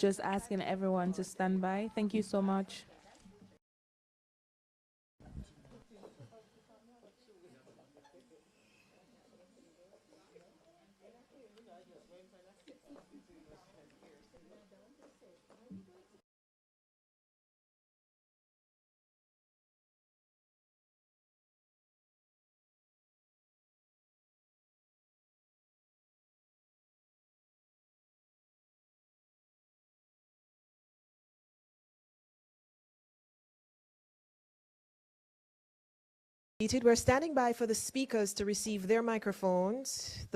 just asking everyone to stand by. Thank you so much. We're standing by for the speakers to receive their microphones.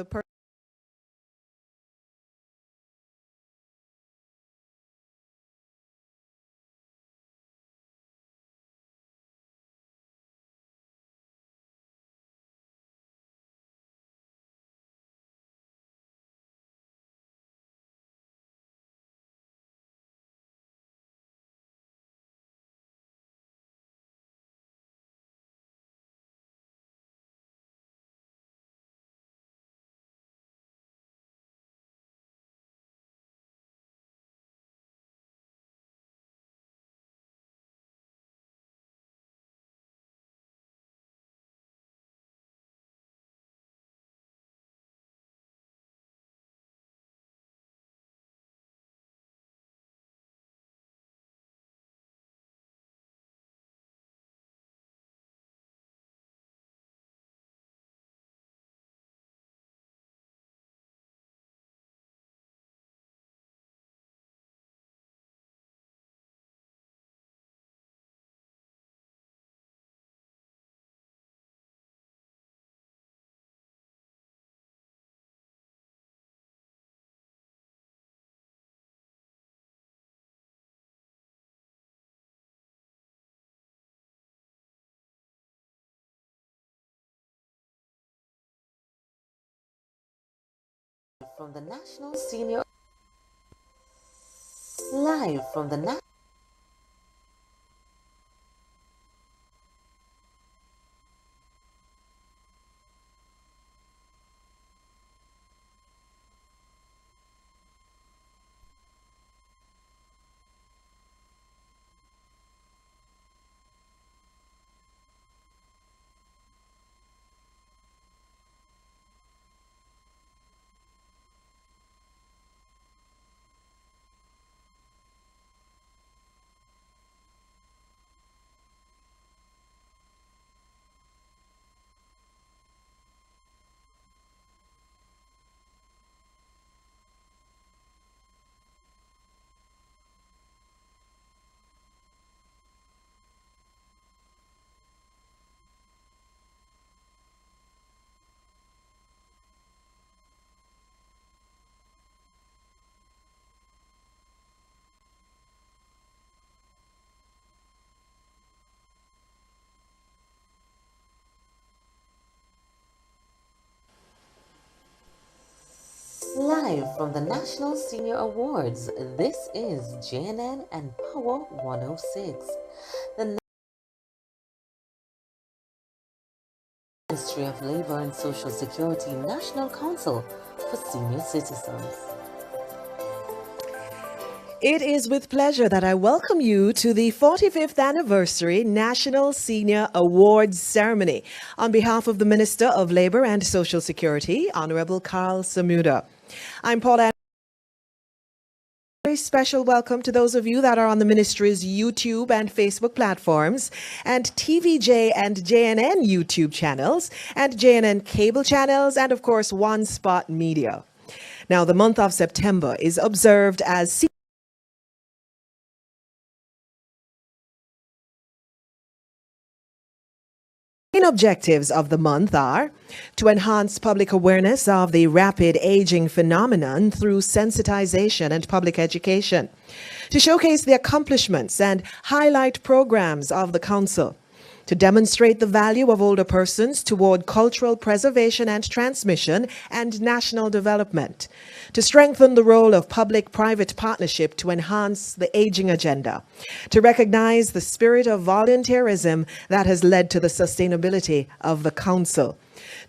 From the National Senior Live from the National Live from the National Senior Awards, this is JNN and Power 106. The Ministry of Labor and Social Security National Council for Senior Citizens. It is with pleasure that I welcome you to the 45th Anniversary National Senior Awards Ceremony. On behalf of the Minister of Labor and Social Security, Honorable Carl Samuda. I'm Paula. Very special welcome to those of you that are on the ministry's YouTube and Facebook platforms, and TVJ and JNN YouTube channels, and JNN cable channels, and of course One Spot Media. Now, the month of September is observed as main objectives of the month are to enhance public awareness of the rapid aging phenomenon through sensitization and public education, to showcase the accomplishments and highlight programs of the Council, to demonstrate the value of older persons toward cultural preservation and transmission and national development, to strengthen the role of public-private partnership to enhance the aging agenda, to recognize the spirit of volunteerism that has led to the sustainability of the Council,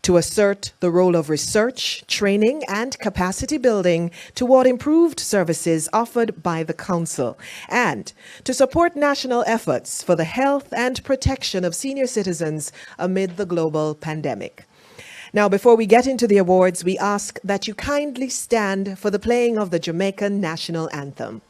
to assert the role of research, training, and capacity building toward improved services offered by the Council, and to support national efforts for the health and protection of senior citizens amid the global pandemic. Now, before we get into the awards, we ask that you kindly stand for the playing of the Jamaican National Anthem.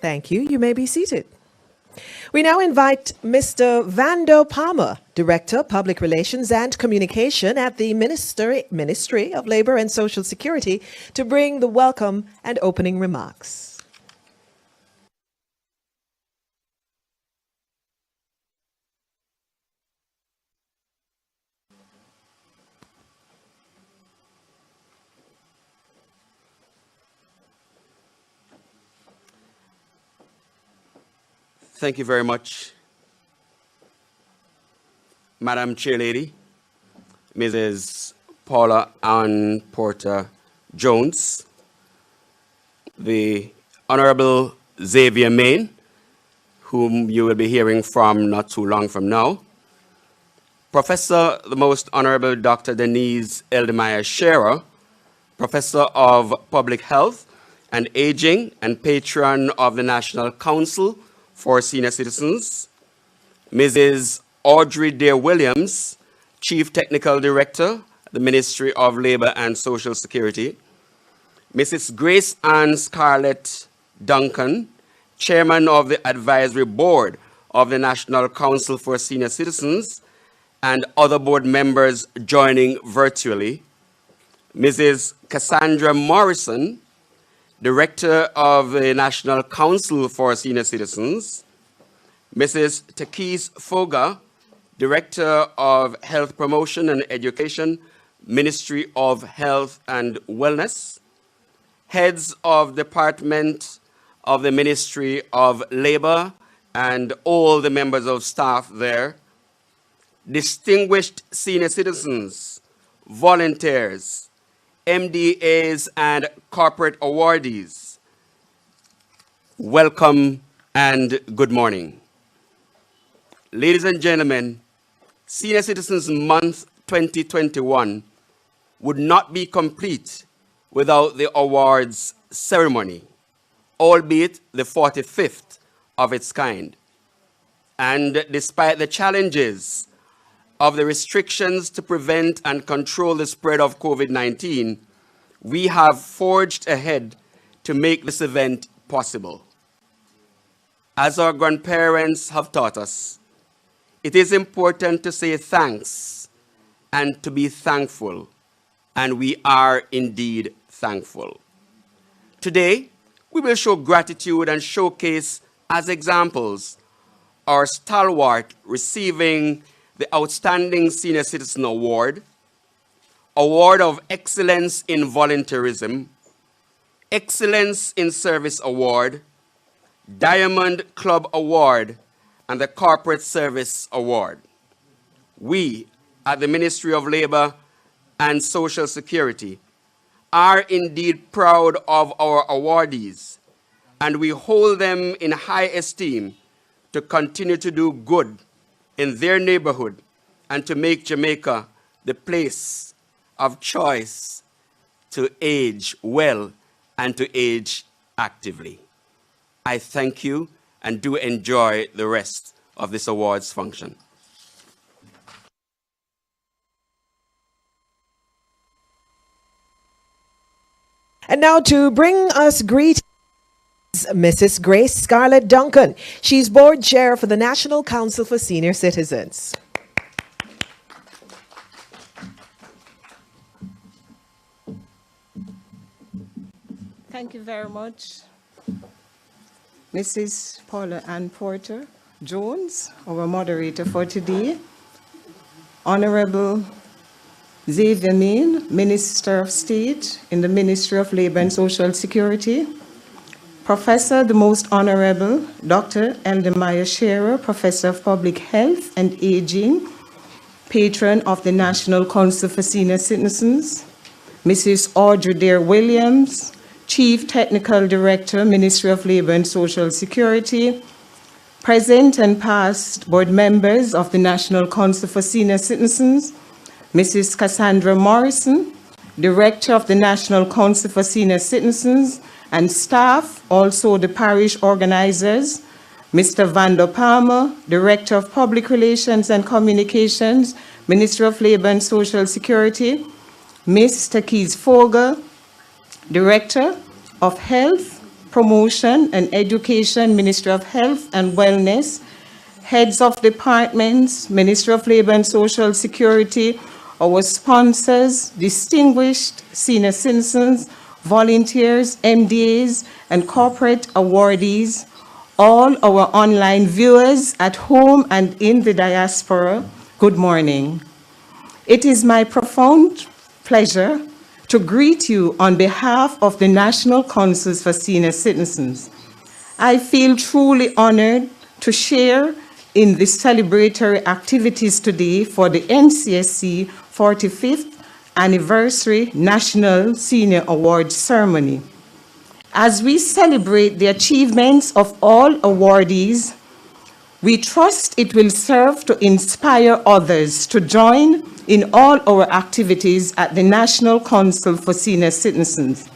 Thank you. You may be seated. We now invite Mr. Vando Palmer, Director, Public Relations and Communication at the Ministry of Labor and Social Security, to bring the welcome and opening remarks. Thank you very much, Madam Chairlady, Mrs. Paula Ann Porter Jones, the Honorable Xavier Main, whom you will be hearing from not too long from now, Professor the Most Honorable Dr. Denise Eldemeyer Scherer, Professor of Public Health and Aging and Patron of the National Council for Senior Citizens, Mrs. Audrey Dare Williams, Chief Technical Director, the Ministry of Labor and Social Security, Mrs. Grace Ann Scarlett Duncan, Chairman of the Advisory Board of the National Council for Senior Citizens, and other board members joining virtually, Mrs. Cassandra Morrison, Director of the National Council for Senior Citizens, Mrs. Takis Foga, Director of Health Promotion and Education, Ministry of Health and Wellness, heads of Department of the Ministry of Labor and all the members of staff there, distinguished senior citizens, volunteers, MDAs and corporate awardees, welcome and good morning. Ladies and gentlemen, Senior Citizens Month 2021 would not be complete without the awards ceremony, albeit the 45th of its kind. And despite the challenges of the restrictions to prevent and control the spread of COVID-19, we have forged ahead to make this event possible. As our grandparents have taught us, it is important to say thanks and to be thankful, and we are indeed thankful. Today, we will show gratitude and showcase as examples our stalwart receiving the Outstanding Senior Citizen Award, Award of Excellence in Volunteerism, Excellence in Service Award, Diamond Club Award, and the Corporate Service Award. We, at the Ministry of Labor and Social Security, are indeed proud of our awardees, and we hold them in high esteem to continue to do good in their neighborhood and to make Jamaica the place of choice to age well and to age actively. I thank you and do enjoy the rest of this awards function. And now to bring us greetings, Mrs. Grace Scarlett Duncan. She's board chair for the National Council for Senior Citizens. Thank you very much, Mrs. Paula Ann Porter Jones, our moderator for today, Honorable Xavier Main, Minister of State in the Ministry of Labor and Social Security, Professor the Most Honorable Dr. Eldemaya Shearer, Professor of Public Health and Aging, Patron of the National Council for Senior Citizens, Mrs. Audrey Dare Williams, Chief Technical Director, Ministry of Labor and Social Security, present and past board members of the National Council for Senior Citizens, Mrs. Cassandra Morrison, Director of the National Council for Senior Citizens, and staff, also the parish organizers, Mr. Vando Palmer, Director of Public Relations and Communications, Ministry of Labor and Social Security, Mr. Keith Fogel, Director of Health, Promotion and Education, Ministry of Health and Wellness, heads of departments, Ministry of Labor and Social Security, our sponsors, distinguished senior citizens, volunteers, MDAs, and corporate awardees, all our online viewers at home and in the diaspora, good morning. It is my profound pleasure to greet you on behalf of the National Councils for Senior Citizens. I feel truly honored to share in the celebratory activities today for the NCSC 45th Anniversary National Senior Awards Ceremony. As we celebrate the achievements of all awardees, we trust it will serve to inspire others to join in all our activities at the National Council for Senior Citizens.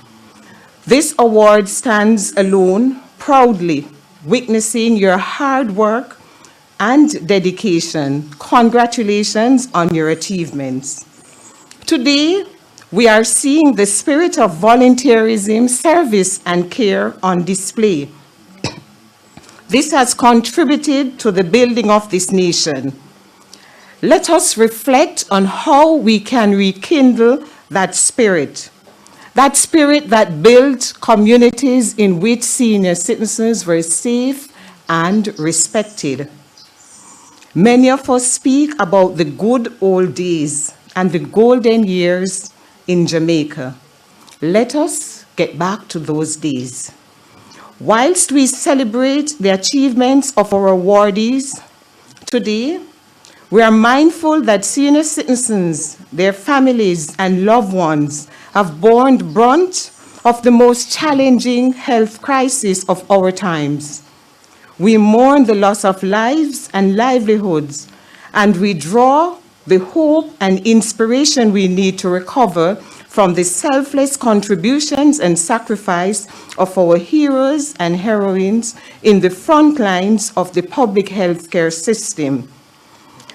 This award stands alone, proudly witnessing your hard work and dedication. Congratulations on your achievements. Today, we are seeing the spirit of volunteerism, service, and care on display. This has contributed to the building of this nation. Let us reflect on how we can rekindle that spirit that built communities in which senior citizens were safe and respected. Many of us speak about the good old days and the golden years in Jamaica. Let us get back to those days. Whilst we celebrate the achievements of our awardees today, we are mindful that senior citizens, their families, and loved ones have borne the brunt of the most challenging health crisis of our times. We mourn the loss of lives and livelihoods, and we draw the hope and inspiration we need to recover from the selfless contributions and sacrifice of our heroes and heroines in the front lines of the public healthcare system.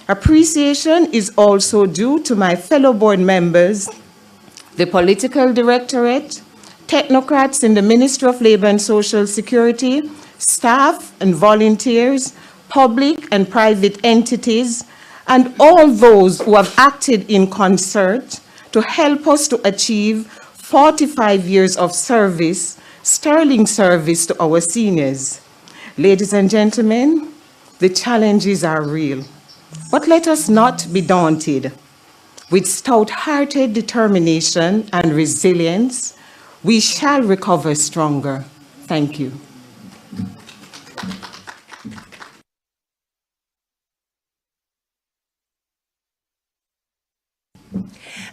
Appreciation is also due to my fellow board members, the Political Directorate, technocrats in the Ministry of Labor and Social Security, staff and volunteers, public and private entities, and all those who have acted in concert to help us to achieve 45 years of service, sterling service to our seniors. Ladies and gentlemen, the challenges are real, but let us not be daunted. With stout-hearted determination and resilience, we shall recover stronger. Thank you.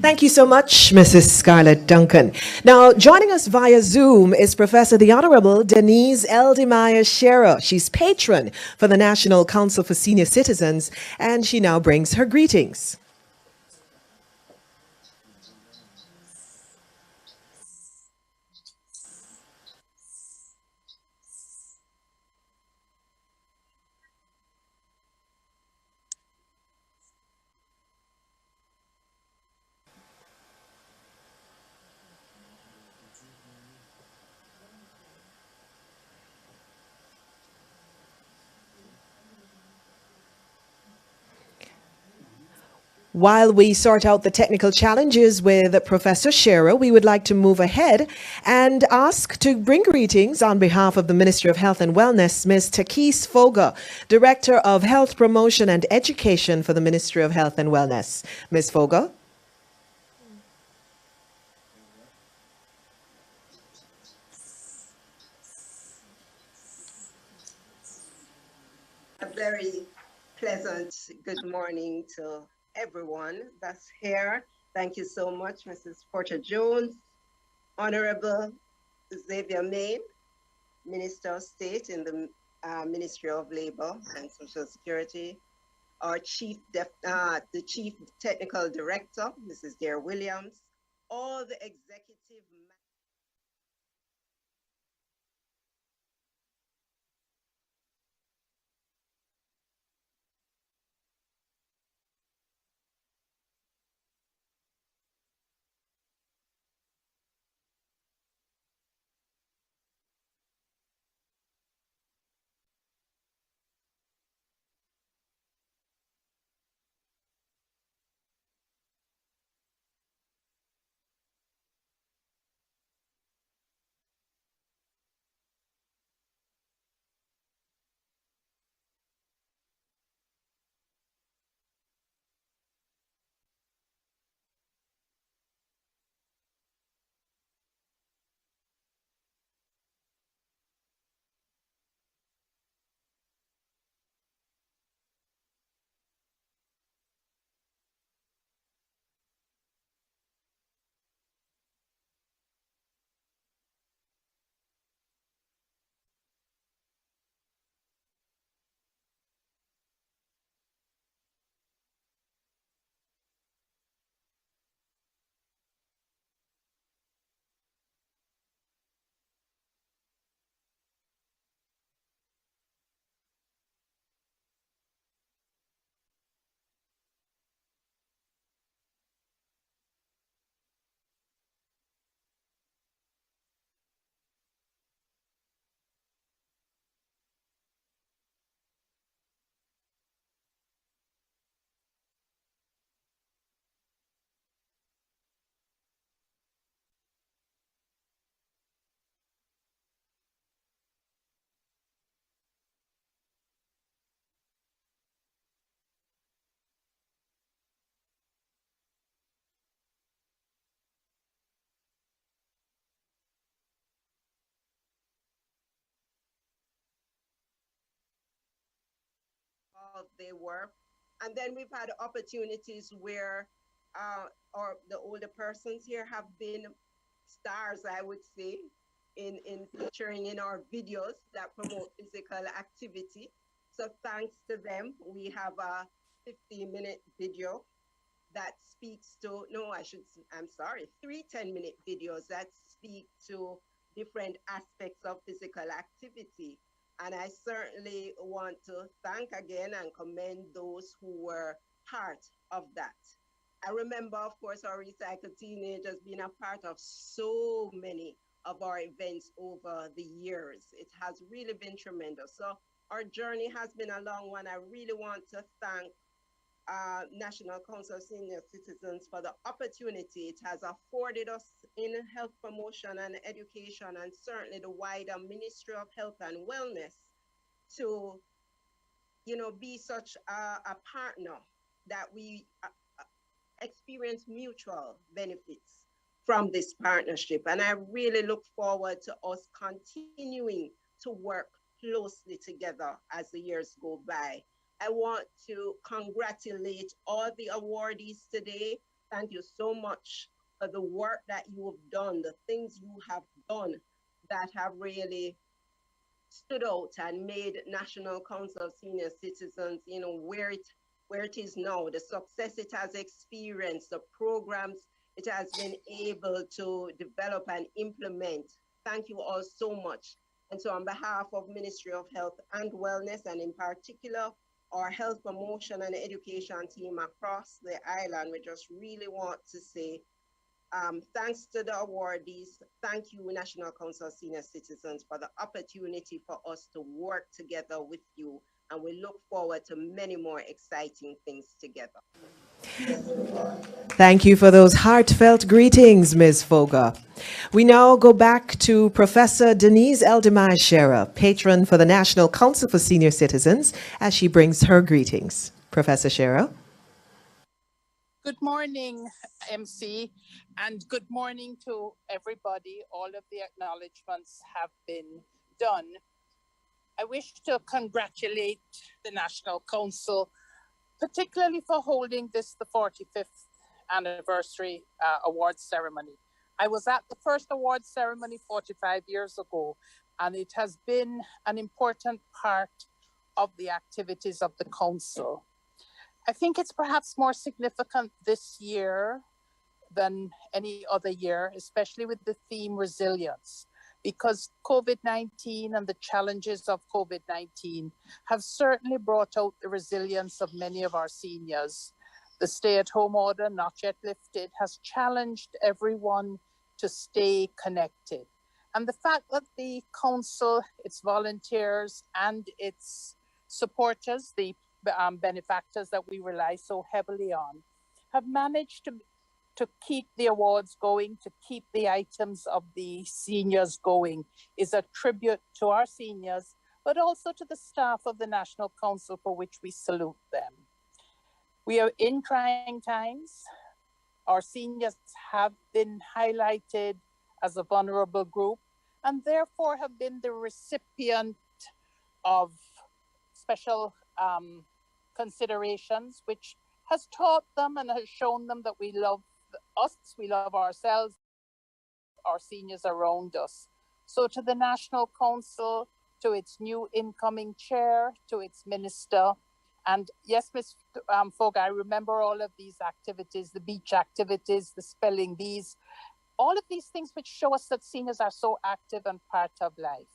Thank you so much, Mrs. Scarlett Duncan. Now, joining us via Zoom is Professor the Honorable Denise Eldemire Shearer. She's patron for the National Council for Senior Citizens, and she now brings her greetings. While we sort out the technical challenges with Professor Shearer, we would like to move ahead and ask to bring greetings on behalf of the Ministry of Health and Wellness, Ms. Takis Foga, Director of Health Promotion and Education for the Ministry of Health and Wellness. Ms. Foga? A very pleasant good morning to everyone that's here. Thank you so much, Mrs. Porter Jones, Honorable Xavier Main, Minister of State in the Ministry of Labor and Social Security, our the Chief Technical Director, Mrs. Dare Williams, all the executive they were. And then we've had opportunities where or the older persons here have been stars, I would say, in featuring in our videos that promote physical activity. So thanks to them, we have a 15-minute video that speaks to, no, I'm sorry, three 10-minute videos that speak to different aspects of physical activity. And I certainly want to thank again and commend those who were part of that. I remember, of course, our Recycle Teenagers being a part of so many of our events over the years. It has really been tremendous. So our journey has been a long one. I really want to thank National Council of Senior Citizens for the opportunity it has afforded us in health promotion and education, and certainly the wider Ministry of Health and Wellness to, be such a partner that we experience mutual benefits from this partnership. And I really look forward to us continuing to work closely together as the years go by. I want to congratulate all the awardees today. Thank you so much for the work that you have done, the things you have done that have really stood out and made National Council of Senior Citizens, where it is now, the success it has experienced, the programs it has been able to develop and implement. Thank you all so much. And so on behalf of Ministry of Health and Wellness, and in particular, our health promotion and education team across the island, we just really want to say thanks to the awardees. Thank you, National Council of Senior Citizens, for the opportunity for us to work together with you. And we look forward to many more exciting things together. Thank you for those heartfelt greetings, Ms. Foga. We now go back to Professor Denise Eldemire Shearer, patron for the National Council for Senior Citizens, as she brings her greetings. Professor Shearer. Good morning, MC, and good morning to everybody. All of the acknowledgements have been done. I wish to congratulate the National Council, particularly for holding this, the 45th anniversary awards ceremony. I was at the first awards ceremony 45 years ago, and it has been an important part of the activities of the Council. I think it's perhaps more significant this year than any other year, especially with the theme resilience, because COVID-19 and the challenges of COVID-19 have certainly brought out the resilience of many of our seniors. The stay-at-home order, not yet lifted, has challenged everyone to stay connected. And the fact that the Council, its volunteers and its supporters, the benefactors that we rely so heavily on, have managed to keep the awards going, to keep the items of the seniors going, is a tribute to our seniors, but also to the staff of the National Council, for which we salute them. We are in trying times. Our seniors have been highlighted as a vulnerable group, and therefore have been the recipient of special considerations, which has taught them and has shown them that we love us, we love ourselves, our seniors around us. So to the National Council, to its new incoming chair, to its minister, and yes, Ms. Fogg, I remember all of these activities, the beach activities, the spelling bees, all of these things which show us that seniors are so active and part of life.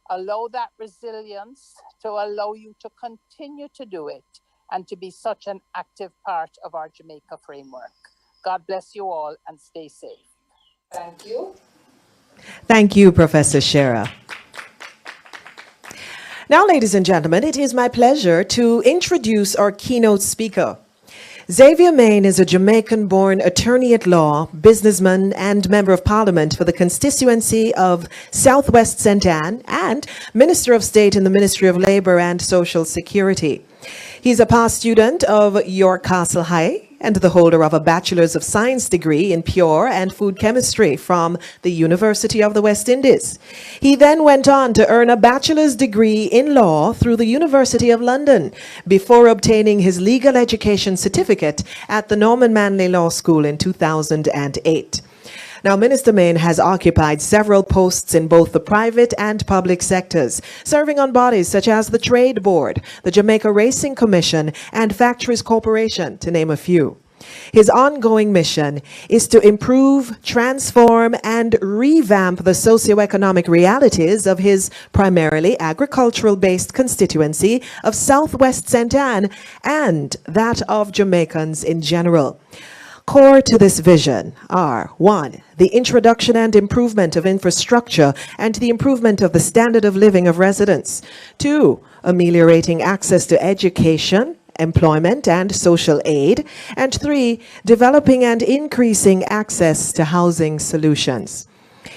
Allow that resilience to allow you to continue to do it and to be such an active part of our Jamaica framework. God bless you all and stay safe. Thank you. Thank you, Professor Shearer. Now, ladies and gentlemen, it is my pleasure to introduce our keynote speaker. Xavier Main is a Jamaican-born attorney at law, businessman, and member of parliament for the constituency of Southwest St. Anne and Minister of State in the Ministry of Labour and Social Security. He's a past student of York Castle High and the holder of a Bachelor's of Science degree in Pure and Food Chemistry from the University of the West Indies. He then went on to earn a bachelor's degree in law through the University of London before obtaining his legal education certificate at the Norman Manley Law School in 2008. Now, Minister Main has occupied several posts in both the private and public sectors, serving on bodies such as the Trade Board, the Jamaica Racing Commission, and Factories Corporation, to name a few. His ongoing mission is to improve, transform, and revamp the socioeconomic realities of his primarily agricultural-based constituency of Southwest St. Anne and that of Jamaicans in general. Core to this vision are 1. The introduction and improvement of infrastructure and the improvement of the standard of living of residents. 2. Ameliorating access to education, employment, and social aid. And 3. Developing and increasing access to housing solutions.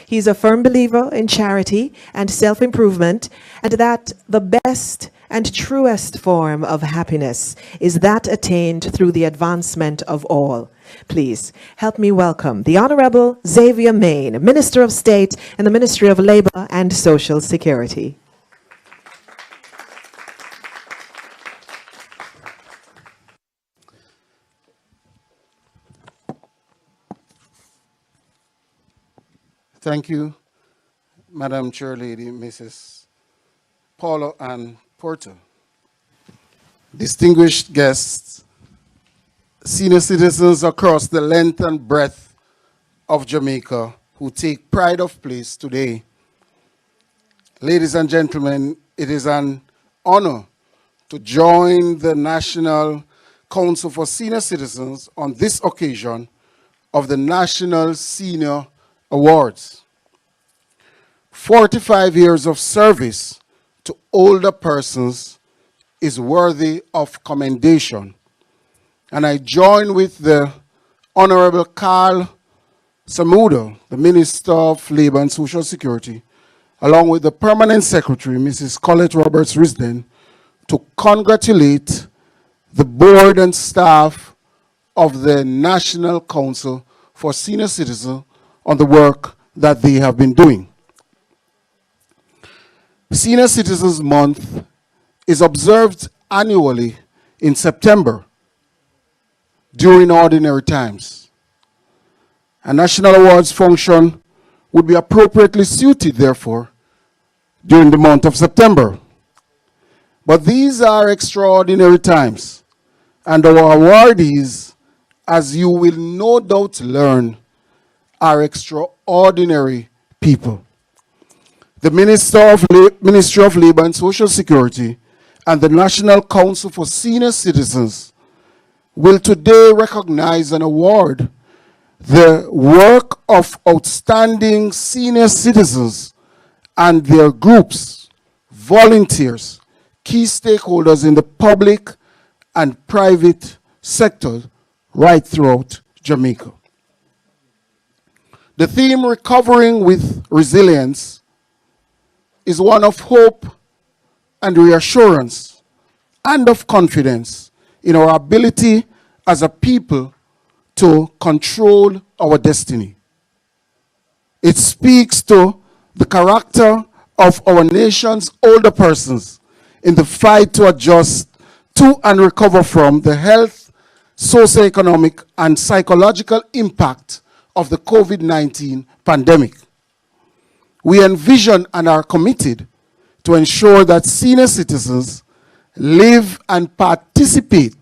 He's a firm believer in charity and self-improvement, and that the best and truest form of happiness is that attained through the advancement of all. Please help me welcome the Honorable Xavier Main, Minister of State in the Ministry of Labour and Social Security. Thank you, Madam Chair Lady, Mrs. Paula Ann Porter. Distinguished guests, senior citizens across the length and breadth of Jamaica who take pride of place today. Ladies and gentlemen, it is an honor to join the National Council for Senior Citizens on this occasion of the National Senior Awards. 45 years of service to older persons is worthy of commendation. And I join with the Honorable Carl Samuda, the Minister of Labor and Social Security, along with the Permanent Secretary, Mrs. Colette Roberts-Risden, to congratulate the board and staff of the National Council for Senior Citizens on the work that they have been doing. Senior Citizens Month is observed annually in September during ordinary times. A national awards function would be appropriately suited, therefore, during the month of September. But these are extraordinary times, and our awardees, as you will no doubt learn, are extraordinary people. The Ministry of Labor and Social Security and the National Council for Senior Citizens will today recognize and award the work of outstanding senior citizens and their groups, volunteers, key stakeholders in the public and private sector right throughout Jamaica. The theme, Recovering with Resilience, is one of hope and reassurance and of confidence in our ability as a people to control our destiny. It speaks to the character of our nation's older persons in the fight to adjust to and recover from the health, socioeconomic, and psychological impact of the COVID-19 pandemic. We envision and are committed to ensure that senior citizens live and participate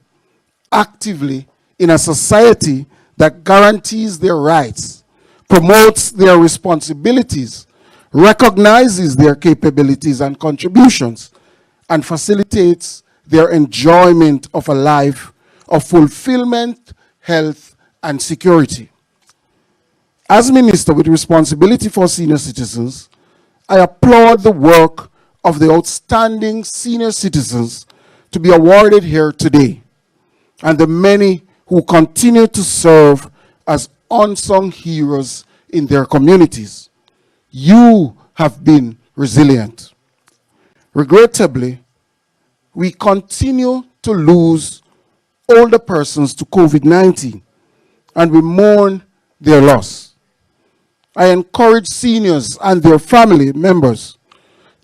actively in a society that guarantees their rights, promotes their responsibilities, recognizes their capabilities and contributions, and facilitates their enjoyment of a life of fulfillment, health, and security. As Minister with responsibility for senior citizens, I applaud the work of the outstanding senior citizens to be awarded here today, and the many who continue to serve as unsung heroes in their communities. You have been resilient. Regrettably, we continue to lose older persons to COVID-19, and we mourn their loss. I encourage seniors and their family members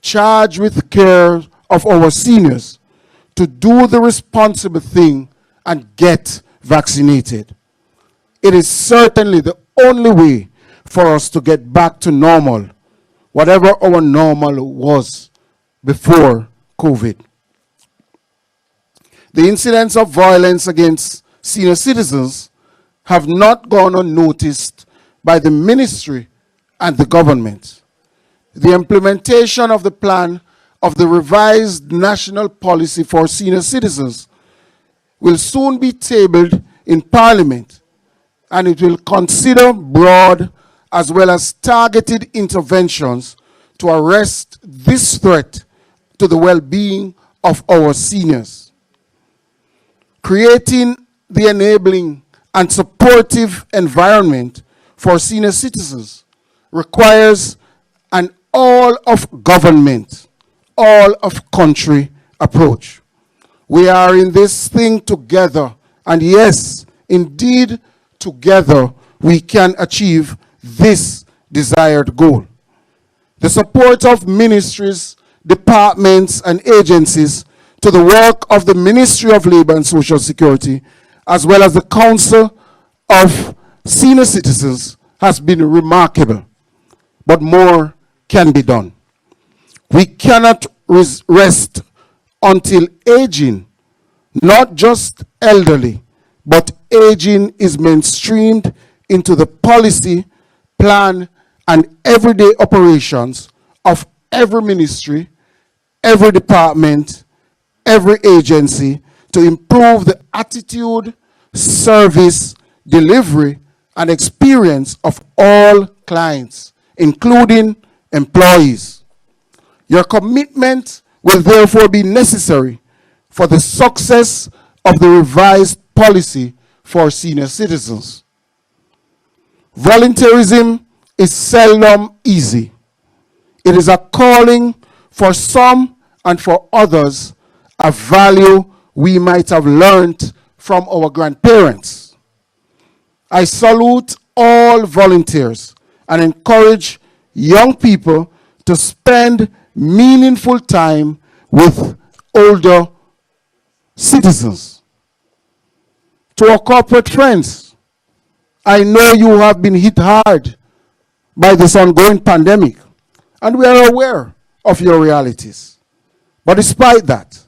charged with the care of our seniors to do the responsible thing and get vaccinated. It is certainly the only way for us to get back to normal, whatever our normal was before COVID. The incidents of violence against senior citizens have not gone unnoticed by the ministry and the government. The implementation of the plan of the revised national policy for senior citizens will soon be tabled in Parliament, and it will consider broad as well as targeted interventions to arrest this threat to the well-being of our seniors. Creating the enabling and supportive environment for senior citizens requires an all-of-government, all-of-country approach. We are in this thing together, and yes, indeed, together we can achieve this desired goal. The support of ministries, departments, and agencies to the work of the Ministry of Labor and Social Security, as well as the Council of Senior Citizens, has been remarkable. but more can be done. We cannot rest until aging, not just elderly, but aging is mainstreamed into the policy, plan, and everyday operations of every ministry, every department, every agency to improve the attitude, service, delivery, and experience of all clients, including employees. Your commitment will therefore be necessary for the success of the revised policy for senior citizens. Volunteerism is seldom easy. It is a calling for some, and for others, a value we might have learned from our grandparents. I salute all volunteers and encourage young people to spend meaningful time with older citizens. To our corporate friends, I know you have been hit hard by this ongoing pandemic, and we are aware of your realities. But despite that,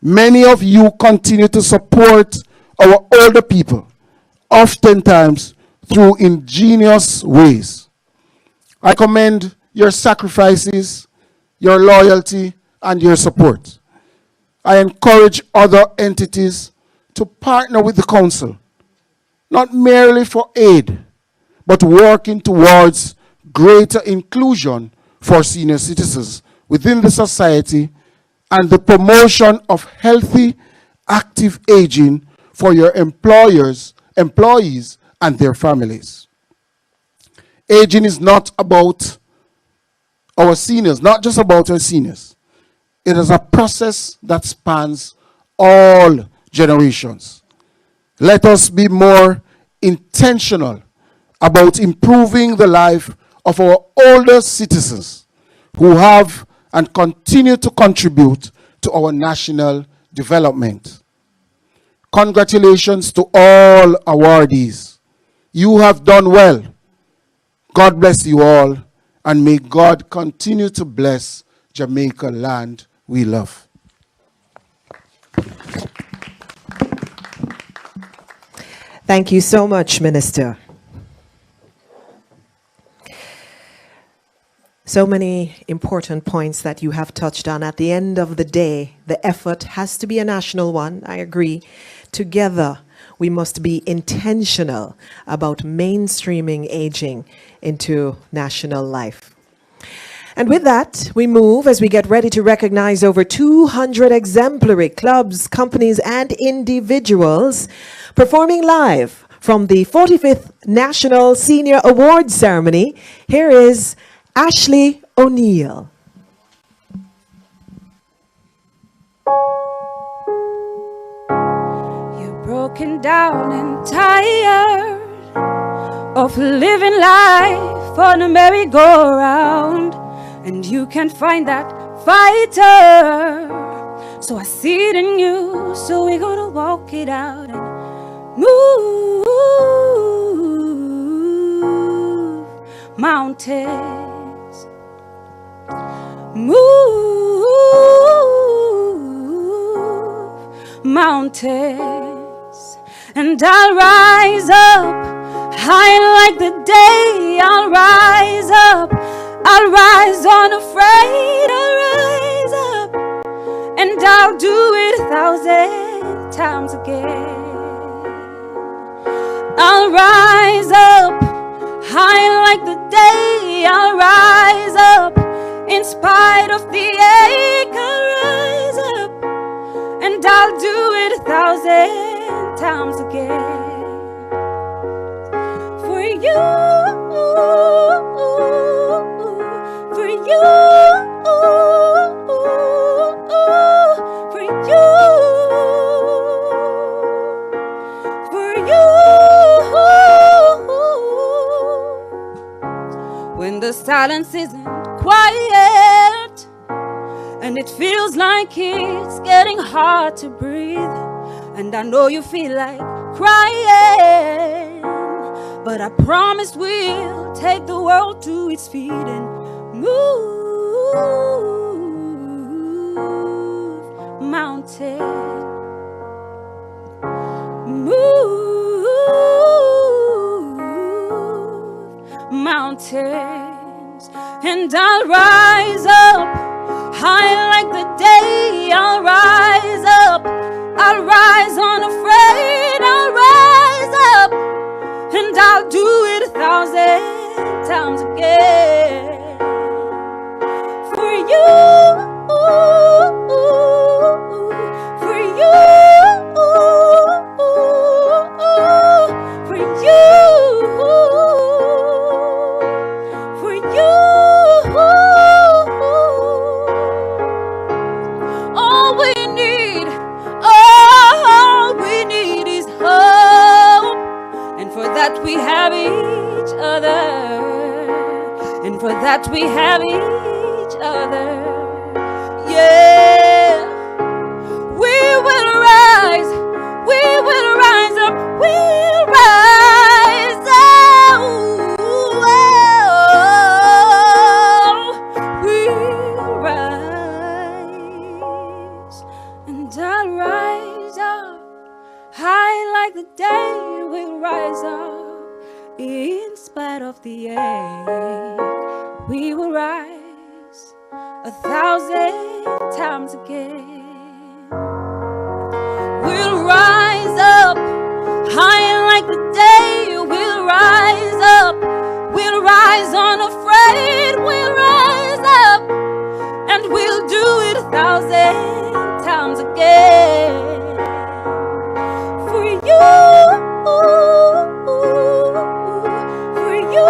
many of you continue to support our older people, oftentimes through ingenious ways. I commend your sacrifices, your loyalty, and your support. I encourage other entities to partner with the Council, not merely for aid, but working towards greater inclusion for senior citizens within the society and the promotion of healthy, active aging for your employees, and their families. Aging is not about our seniors, not just about our seniors. It is a process that spans all generations. Let us be more intentional about improving the life of our older citizens who have and continue to contribute to our national development. Congratulations to all awardees. You have done well. God bless you all, and may God continue to bless Jamaica land we love. Thank you so much, Minister. So many important points that you have touched on. At the end of the day, the effort has to be a national one. I agree. Together, we must be intentional about mainstreaming aging into national life. And with that, we move as we get ready to recognize over 200 exemplary clubs, companies, and individuals performing live from the 45th National Senior Awards Ceremony. Here is Ashley O'Neill. You're broken down and tired of living life on a merry-go-round, and you can't find that fighter. So I see it in you, so we're gonna walk it out and move mountains. Move mountains, and I'll rise up high like the day. I'll rise up, I'll rise unafraid. I'll rise up, and I'll do it 1,000 times again. I'll rise up high like the day. I'll rise up in spite of the ache. I'll rise up, and I'll do it 1,000 times again. For you, for you, for you, for you. When the silence isn't quiet and it feels like it's getting hard to breathe, and I know you feel like crying, but I promise we'll take the world world to its feet and move mountain, move mountains, and I'll rise up high like the day. I'll rise up, I'll rise unafraid. I'll rise up, and I'll do it 1,000 times again. For you, for you, for you, for you. All we need is hope. And for that we have each other. And for that we have each other. Yeah. We will rise. We will rise up. We'll rise up. We'll rise. And I'll rise up. High like the day, we'll rise up. In spite of the ache, we will rise 1,000 times again. We'll rise up, high like the day, we'll rise up. We'll rise unafraid, we'll rise up. And we'll do it 1,000 times again. For you, for you,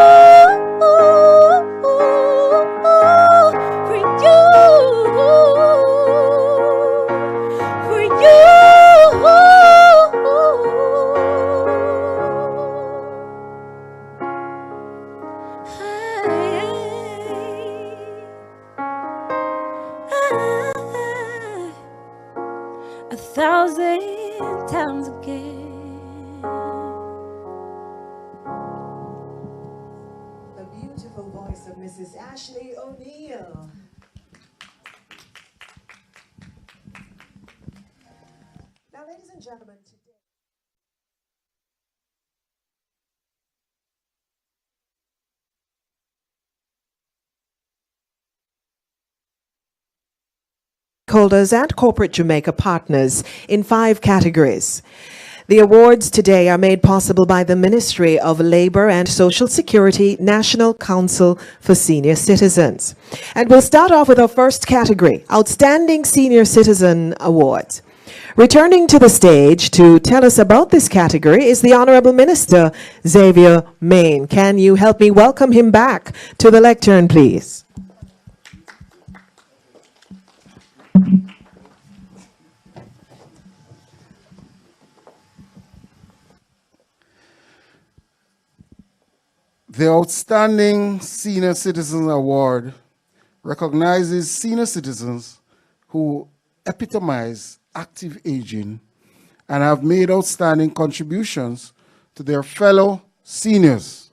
for you, for you. A 1,000 times again. The beautiful voice of Mrs. Ashley O'Neill. Now, ladies and gentlemen, today. Stakeholders and Corporate Jamaica partners in 5 categories. The awards today are made possible by the Ministry of Labour and Social Security National Council for Senior Citizens. And we'll start off with our first category, Outstanding Senior Citizen Award. Returning to the stage to tell us about this category is the Honourable Minister, Xavier Main. Can you help me welcome him back to the lectern, please? The Outstanding Senior Citizen Award recognizes senior citizens who epitomize active aging and have made outstanding contributions to their fellow seniors,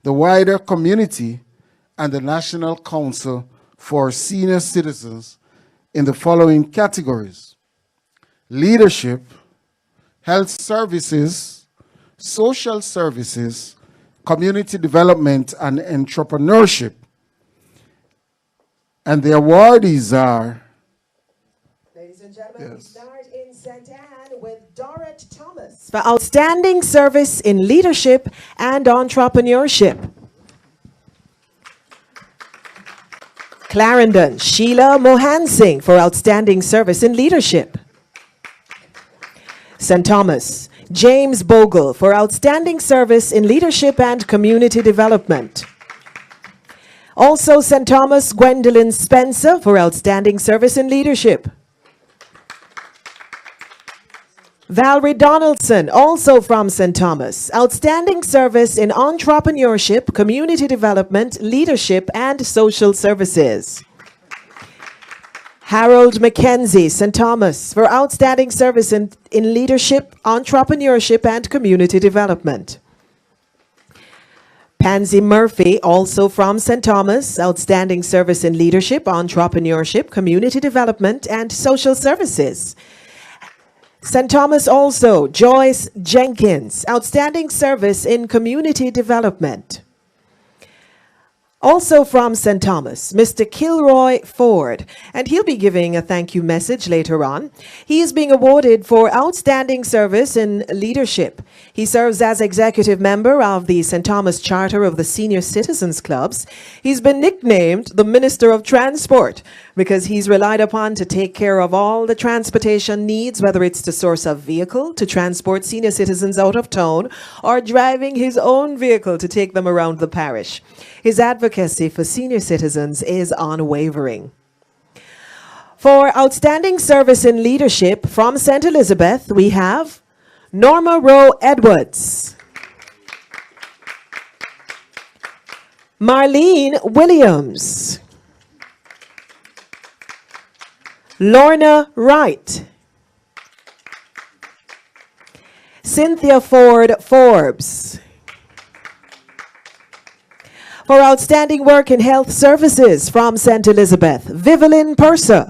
the wider community, and the National Council for Senior Citizens in the following categories: leadership, health services, social services, community development, and entrepreneurship. And the awardees are... Ladies and gentlemen, we start in St. Anne with Dorrit Thomas for Outstanding Service in Leadership and Entrepreneurship. Clarendon, Sheila Mohansing for Outstanding Service in Leadership. St. Thomas, James Bogle for Outstanding Service in Leadership and Community Development. Also St. Thomas, Gwendolyn Spencer for Outstanding Service in Leadership. Valerie Donaldson, also from St. Thomas, Outstanding Service in Entrepreneurship, Community Development, Leadership, and Social Services. Harold McKenzie, St. Thomas, for Outstanding Service in Leadership, Entrepreneurship, and Community Development. Pansy Murphy, also from St. Thomas, outstanding service in leadership, entrepreneurship, community development, and social services. St. Thomas also, Joyce Jenkins, outstanding service in community development. Also from St. Thomas, Mr. Kilroy Ford, and he'll be giving a thank you message later on. He is being awarded for outstanding service in leadership. He serves as executive member of the St. Thomas Charter of the Senior Citizens Clubs. He's been nicknamed the Minister of Transport because he's relied upon to take care of all the transportation needs, whether it's to source a vehicle to transport senior citizens out of town or driving his own vehicle to take them around the parish. His advocacy for senior citizens is unwavering. For outstanding service in leadership from St. Elizabeth, we have Norma Rowe Edwards, Marlene Williams, Lorna Wright, Cynthia Ford Forbes. For outstanding work in health services from St. Elizabeth, Vivian Purser.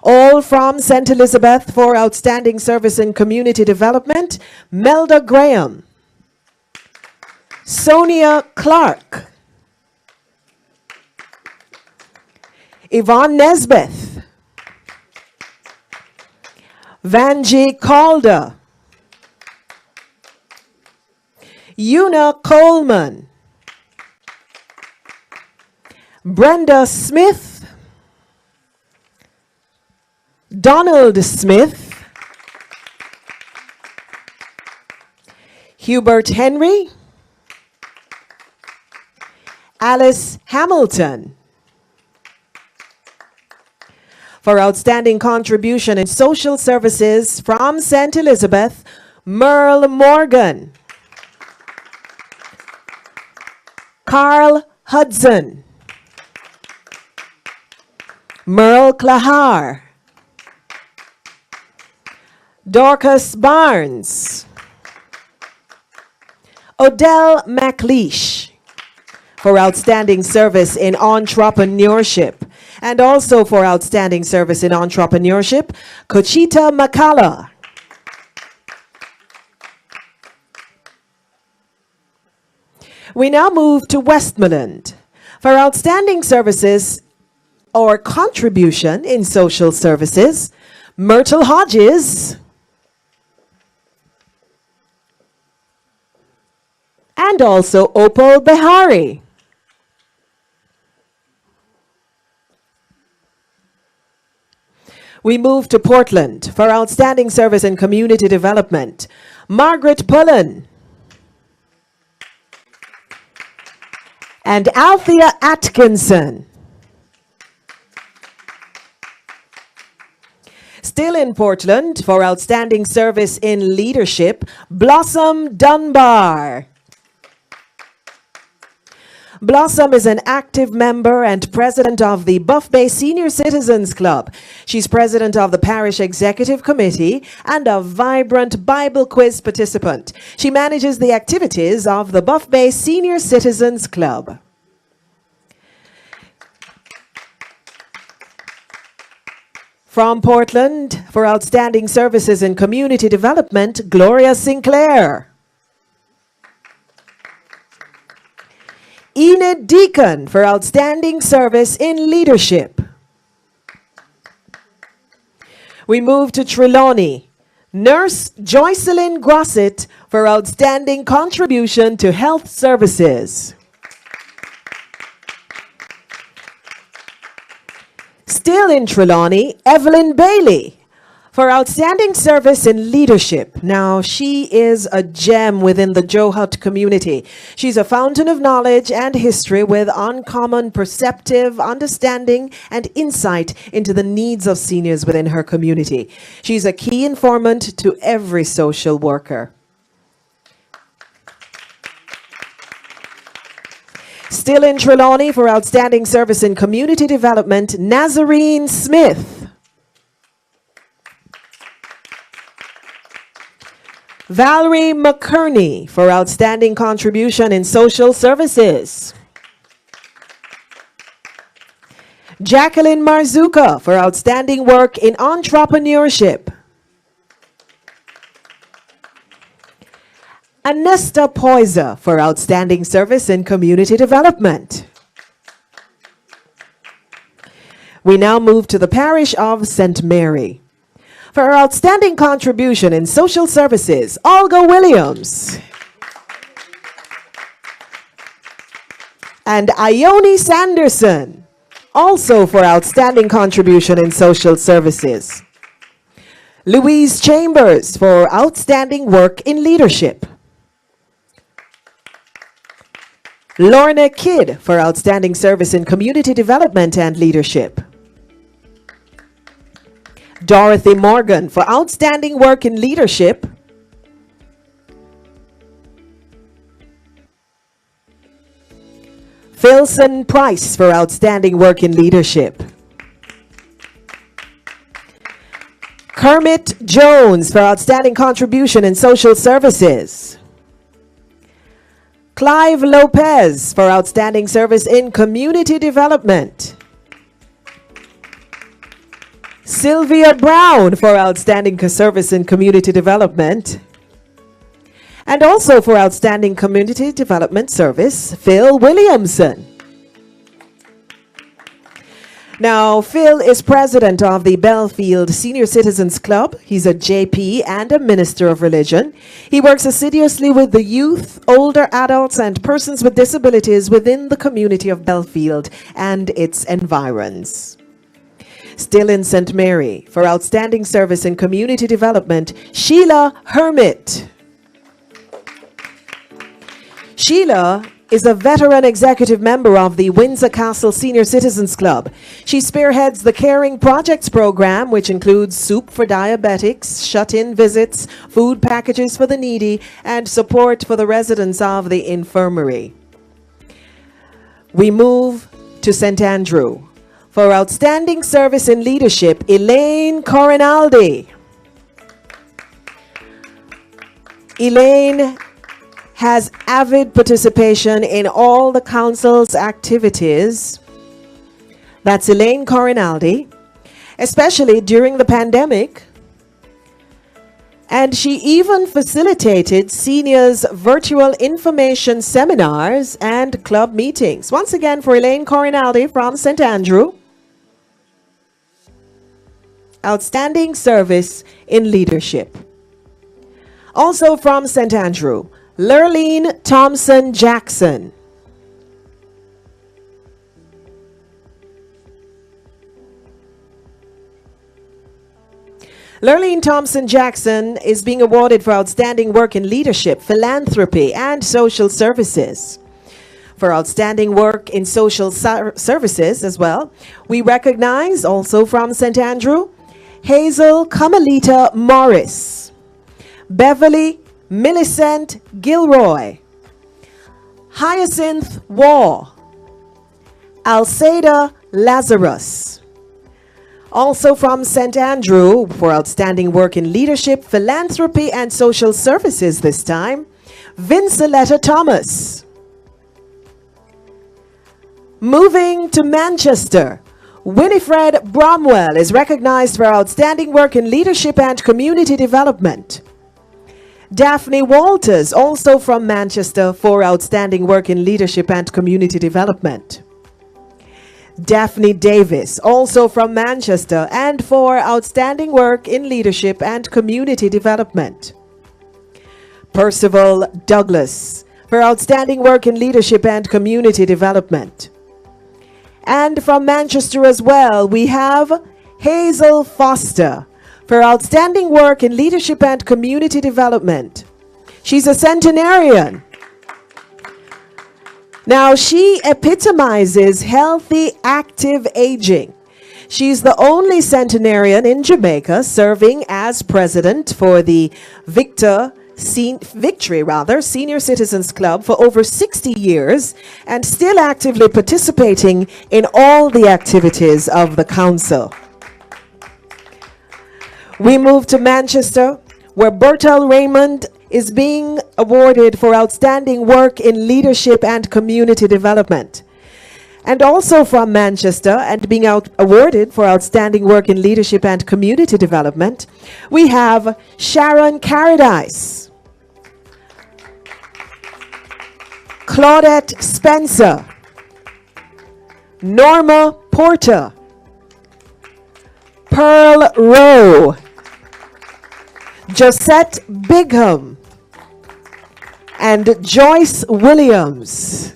All from St. Elizabeth for outstanding service in community development, Melda Graham, Sonia Clark, Yvonne Nesbeth, Vanjie Calder, Una Coleman, Brenda Smith, Donald Smith, Hubert Henry, Alice Hamilton. For outstanding contribution in social services from St. Elizabeth, Merle Morgan, Carl Hudson, Merle Clahar, Dorcas Barnes, Odell McLeish. For outstanding service in entrepreneurship, and also for outstanding service in entrepreneurship, Cochita Makala. We now move to Westmoreland. For outstanding services or contribution in social services, Myrtle Hodges and also Opal Behari. We move to Portland for outstanding service in community development, Margaret Pullen and Althea Atkinson. Still in Portland for outstanding service in leadership, Blossom Dunbar. Blossom is an active member and president of the Buff Bay Senior Citizens Club. She's president of the Parish Executive Committee and a vibrant Bible quiz participant. She manages the activities of the Buff Bay Senior Citizens Club. From Portland, for outstanding services in community development, Gloria Sinclair. Enid Deacon for outstanding service in leadership. We move to Trelawney. Nurse Joycelyn Grosset for outstanding contribution to health services. Still in Trelawney, Evelyn Bailey for outstanding service in leadership. Now, she is a gem within the Joe Hutt community. She's a fountain of knowledge and history with uncommon perceptive understanding and insight into the needs of seniors within her community. She's a key informant to every social worker. Still in Trelawney for outstanding service in community development, Nazarene Smith. Valerie McKerney for outstanding contribution in social services. Jacqueline Marzuka for outstanding work in entrepreneurship. Anesta Poyser for outstanding service in community development. We now move to the parish of St. Mary. For her outstanding contribution in social services, Olga Williams. And Ione Sanderson, also for outstanding contribution in social services. Louise Chambers for outstanding work in leadership. Lorna Kidd for outstanding service in community development and leadership. Dorothy Morgan for outstanding work in leadership. Philson Price for outstanding work in leadership. Kermit Jones for outstanding contribution in social services. Clive Lopez for outstanding service in community development. Sylvia Brown for outstanding service in community development. And also for outstanding community development service, Phil Williamson. Now, Phil is president of the Belfield Senior Citizens Club. He's a JP and a minister of religion. He works assiduously with the youth, older adults, and persons with disabilities within the community of Belfield and its environs. Still in St. Mary, for outstanding service in community development, Sheila Hermit. Sheila is a veteran executive member of the Windsor Castle Senior Citizens Club. She spearheads the Caring Projects program, which includes soup for diabetics, shut-in visits, food packages for the needy, and support for the residents of the infirmary. We move to St. Andrew. For outstanding service in leadership, Elaine Corinaldi. Elaine has avid participation in all the council's activities. That's Elaine Corinaldi, especially during the pandemic. And she even facilitated seniors' virtual information seminars and club meetings. Once again, for Elaine Corinaldi from St. Andrew. Outstanding service in leadership. Also from St. Andrew, Lurleen Thompson Jackson. Lurleen Thompson Jackson is being awarded for outstanding work in leadership, philanthropy, and social services. For outstanding work in social services as well, we recognize also from St. Andrew, Hazel Kamalita Morris, Beverly Millicent Gilroy, Hyacinth Waugh, Alceda Lazarus. Also from St. Andrew, for outstanding work in leadership, philanthropy, and social services this time, Vinceletta Thomas. Moving to Manchester, Winifred Bromwell is recognized for outstanding work in leadership and community development. Daphne Walters, also from Manchester, for outstanding work in leadership and community development. Daphne Davis, also from Manchester, and for outstanding work in leadership and community development. Percival Douglas, for outstanding work in leadership and community development. And from Manchester as well, we have Hazel Foster, for outstanding work in leadership and community development. She's a centenarian. Now, she epitomizes healthy, active aging. She's the only centenarian in Jamaica serving as president for the Victory Senior Citizens Club for over 60 years and still actively participating in all the activities of the council. We move to Manchester, where Bertel Raymond is being awarded for outstanding work in leadership and community development. And also from Manchester, and being awarded for outstanding work in leadership and community development, we have Sharon Carradise, Claudette Spencer, Norma Porter, Pearl Rowe, Josette Bigham, and Joyce Williams.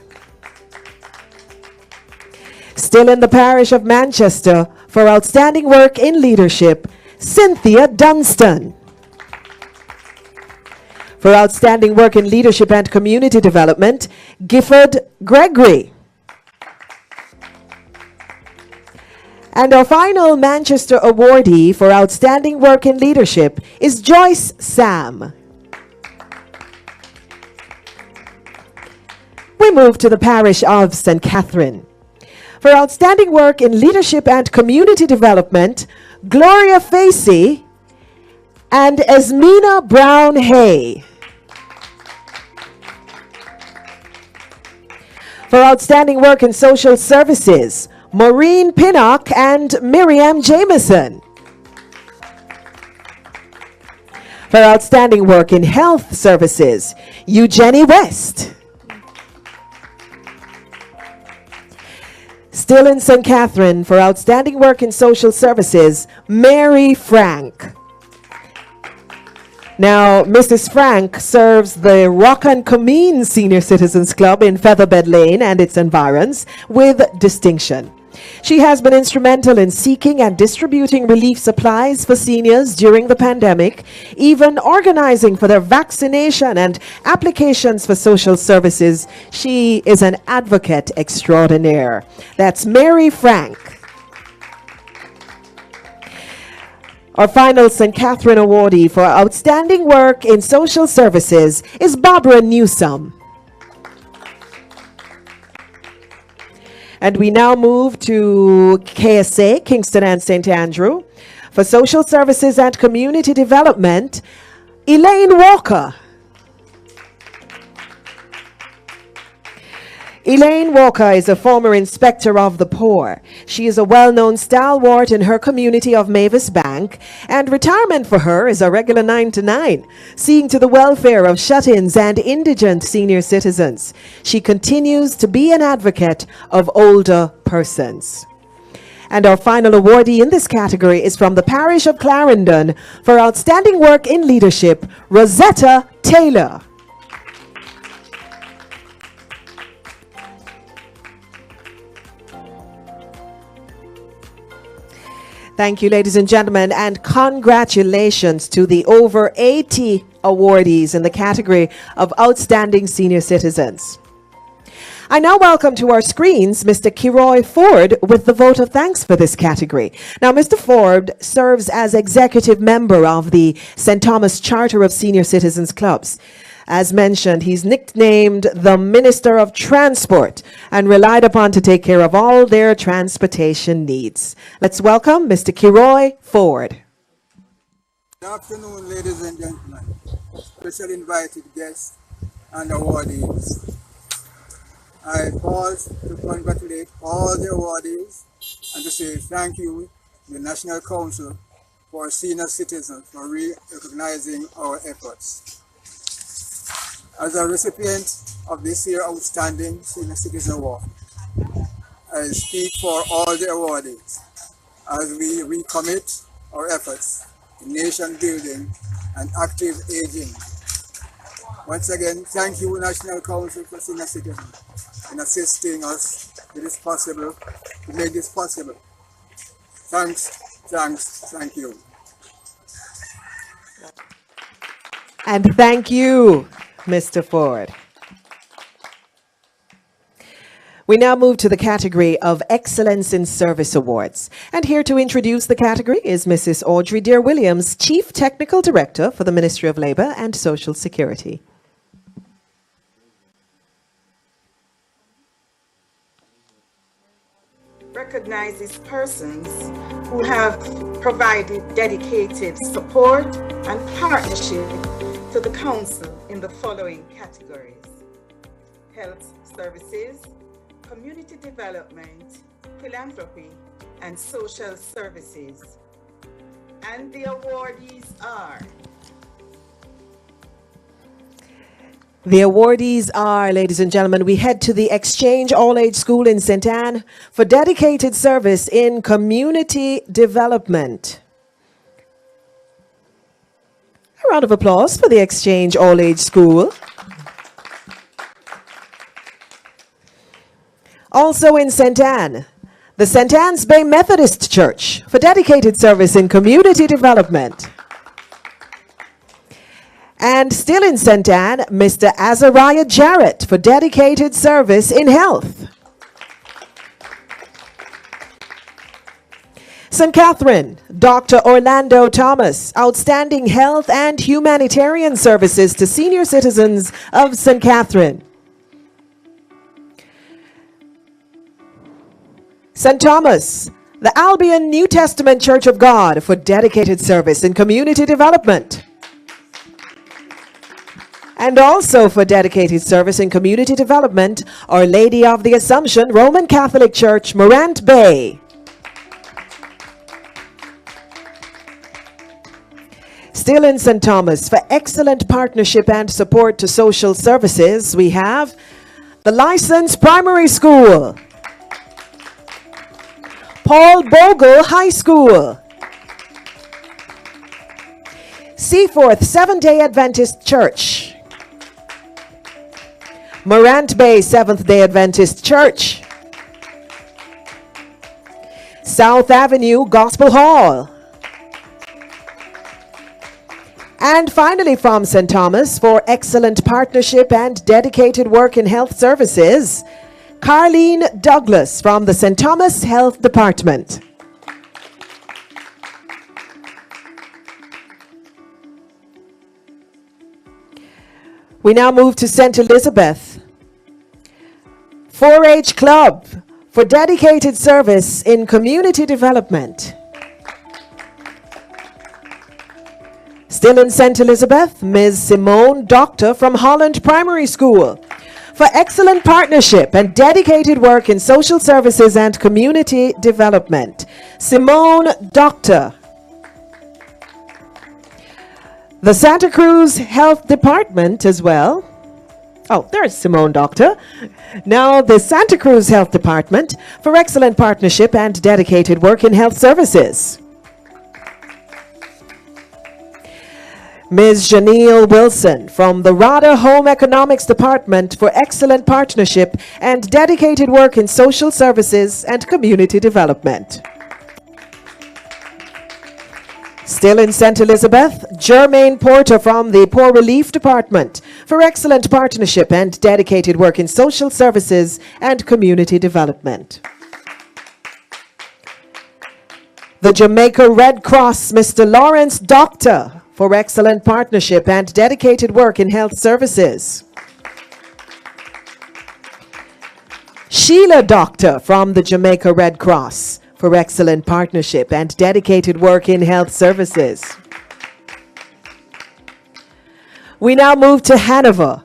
Still in the parish of Manchester, for outstanding work in leadership, Cynthia Dunstan. For outstanding work in leadership and community development, Gifford Gregory. And our final Manchester awardee for outstanding work in leadership is Joyce Sam. We move to the parish of St. Catherine. For outstanding work in leadership and community development, Gloria Facey and Esmina Brown Hay. For outstanding work in social services, Maureen Pinnock and Miriam Jameson. For outstanding work in health services, Eugenie West. Still in St. Catherine, for outstanding work in social services, Mary Frank. Now, Mrs. Frank serves the Rock and Comeen Senior Citizens Club in Featherbed Lane and its environs with distinction. She has been instrumental in seeking and distributing relief supplies for seniors during the pandemic, even organizing for their vaccination and applications for social services. She is an advocate extraordinaire. That's Mary Frank. Our final St. Catherine awardee for outstanding work in social services is Barbara Newsome. And we now move to KSA, Kingston and St. Andrew. For social services and community development, Elaine Walker. Elaine Walker is a former inspector of the poor. She is a well-known stalwart in her community of Mavis Bank, and retirement for her is a regular 9 to 9, seeing to the welfare of shut-ins and indigent senior citizens. She continues to be an advocate of older persons. And our final awardee in this category is from the parish of Clarendon for outstanding work in leadership, Rosetta Taylor. Thank you, ladies and gentlemen, and congratulations to the over 80 awardees in the category of Outstanding Senior Citizens. I now welcome to our screens Mr. Kiroy Ford with the vote of thanks for this category. Now, Mr. Ford serves as executive member of the St. Thomas Charter of Senior Citizens Clubs. As mentioned, he's nicknamed the Minister of Transport and relied upon to take care of all their transportation needs. Let's welcome Mr. Kiroy Ford. Good afternoon, ladies and gentlemen, special invited guests and awardees. I pause to congratulate all the awardees and to say thank you to the National Council for Senior Citizens for recognizing our efforts. As a recipient of this year's Outstanding Senior Citizen Award, I speak for all the awardees as we recommit our efforts in nation building and active aging. Once again, thank you, National Council for Senior Citizens, in assisting us with this possible, to make this possible. Thanks, thank you. And thank you, Mr. Ford. We now move to the category of Excellence in Service Awards. And here to introduce the category is Mrs. Audrey Dear Williams, Chief Technical Director for the Ministry of Labour and Social Security. Recognizes persons who have provided dedicated support and partnership to the Council in the following categories: health services, community development, philanthropy, and social services. And the awardees are... The awardees are, ladies and gentlemen, we head to the Exchange All-Age School in St. Anne for dedicated service in community development. A round of applause for the Exchange All-Age School. Also in St. Anne, the St. Anne's Bay Methodist Church for dedicated service in community development. And still in St. Anne, Mr. Azariah Jarrett for dedicated service in health. St. Catherine, Dr. Orlando Thomas, outstanding health and humanitarian services to senior citizens of St. Catherine. St. Thomas, the Albion New Testament Church of God for dedicated service in community development. And also for dedicated service in community development, Our Lady of the Assumption Roman Catholic Church, Morant Bay. Still in St. Thomas, for excellent partnership and support to social services, we have the Licensed Primary School, Paul Bogle High School, Seaforth Seventh-day Adventist Church, Morant Bay Seventh-day Adventist Church, South Avenue Gospel Hall, and finally from St. Thomas, for excellent partnership and dedicated work in health services, Carlene Douglas from the St. Thomas Health Department. We now move to St. Elizabeth. 4-H Club for dedicated service in community development. Still in St. Elizabeth, Ms. Simone Doctor from Holland Primary School for excellent partnership and dedicated work in social services and community development. Simone Doctor. The Santa Cruz Health Department as well. Oh, there's Simone Doctor. Now the Santa Cruz Health Department for excellent partnership and dedicated work in health services. Ms. Janelle Wilson from the RADA Home Economics Department for excellent partnership and dedicated work in social services and community development. Still in St. Elizabeth, Jermaine Porter from the Poor Relief Department for excellent partnership and dedicated work in social services and community development. The Jamaica Red Cross, Mr. Lawrence Doctor for excellent partnership and dedicated work in health services. Sheila Doctor from the Jamaica Red Cross for excellent partnership and dedicated work in health services. We now move to Hanover.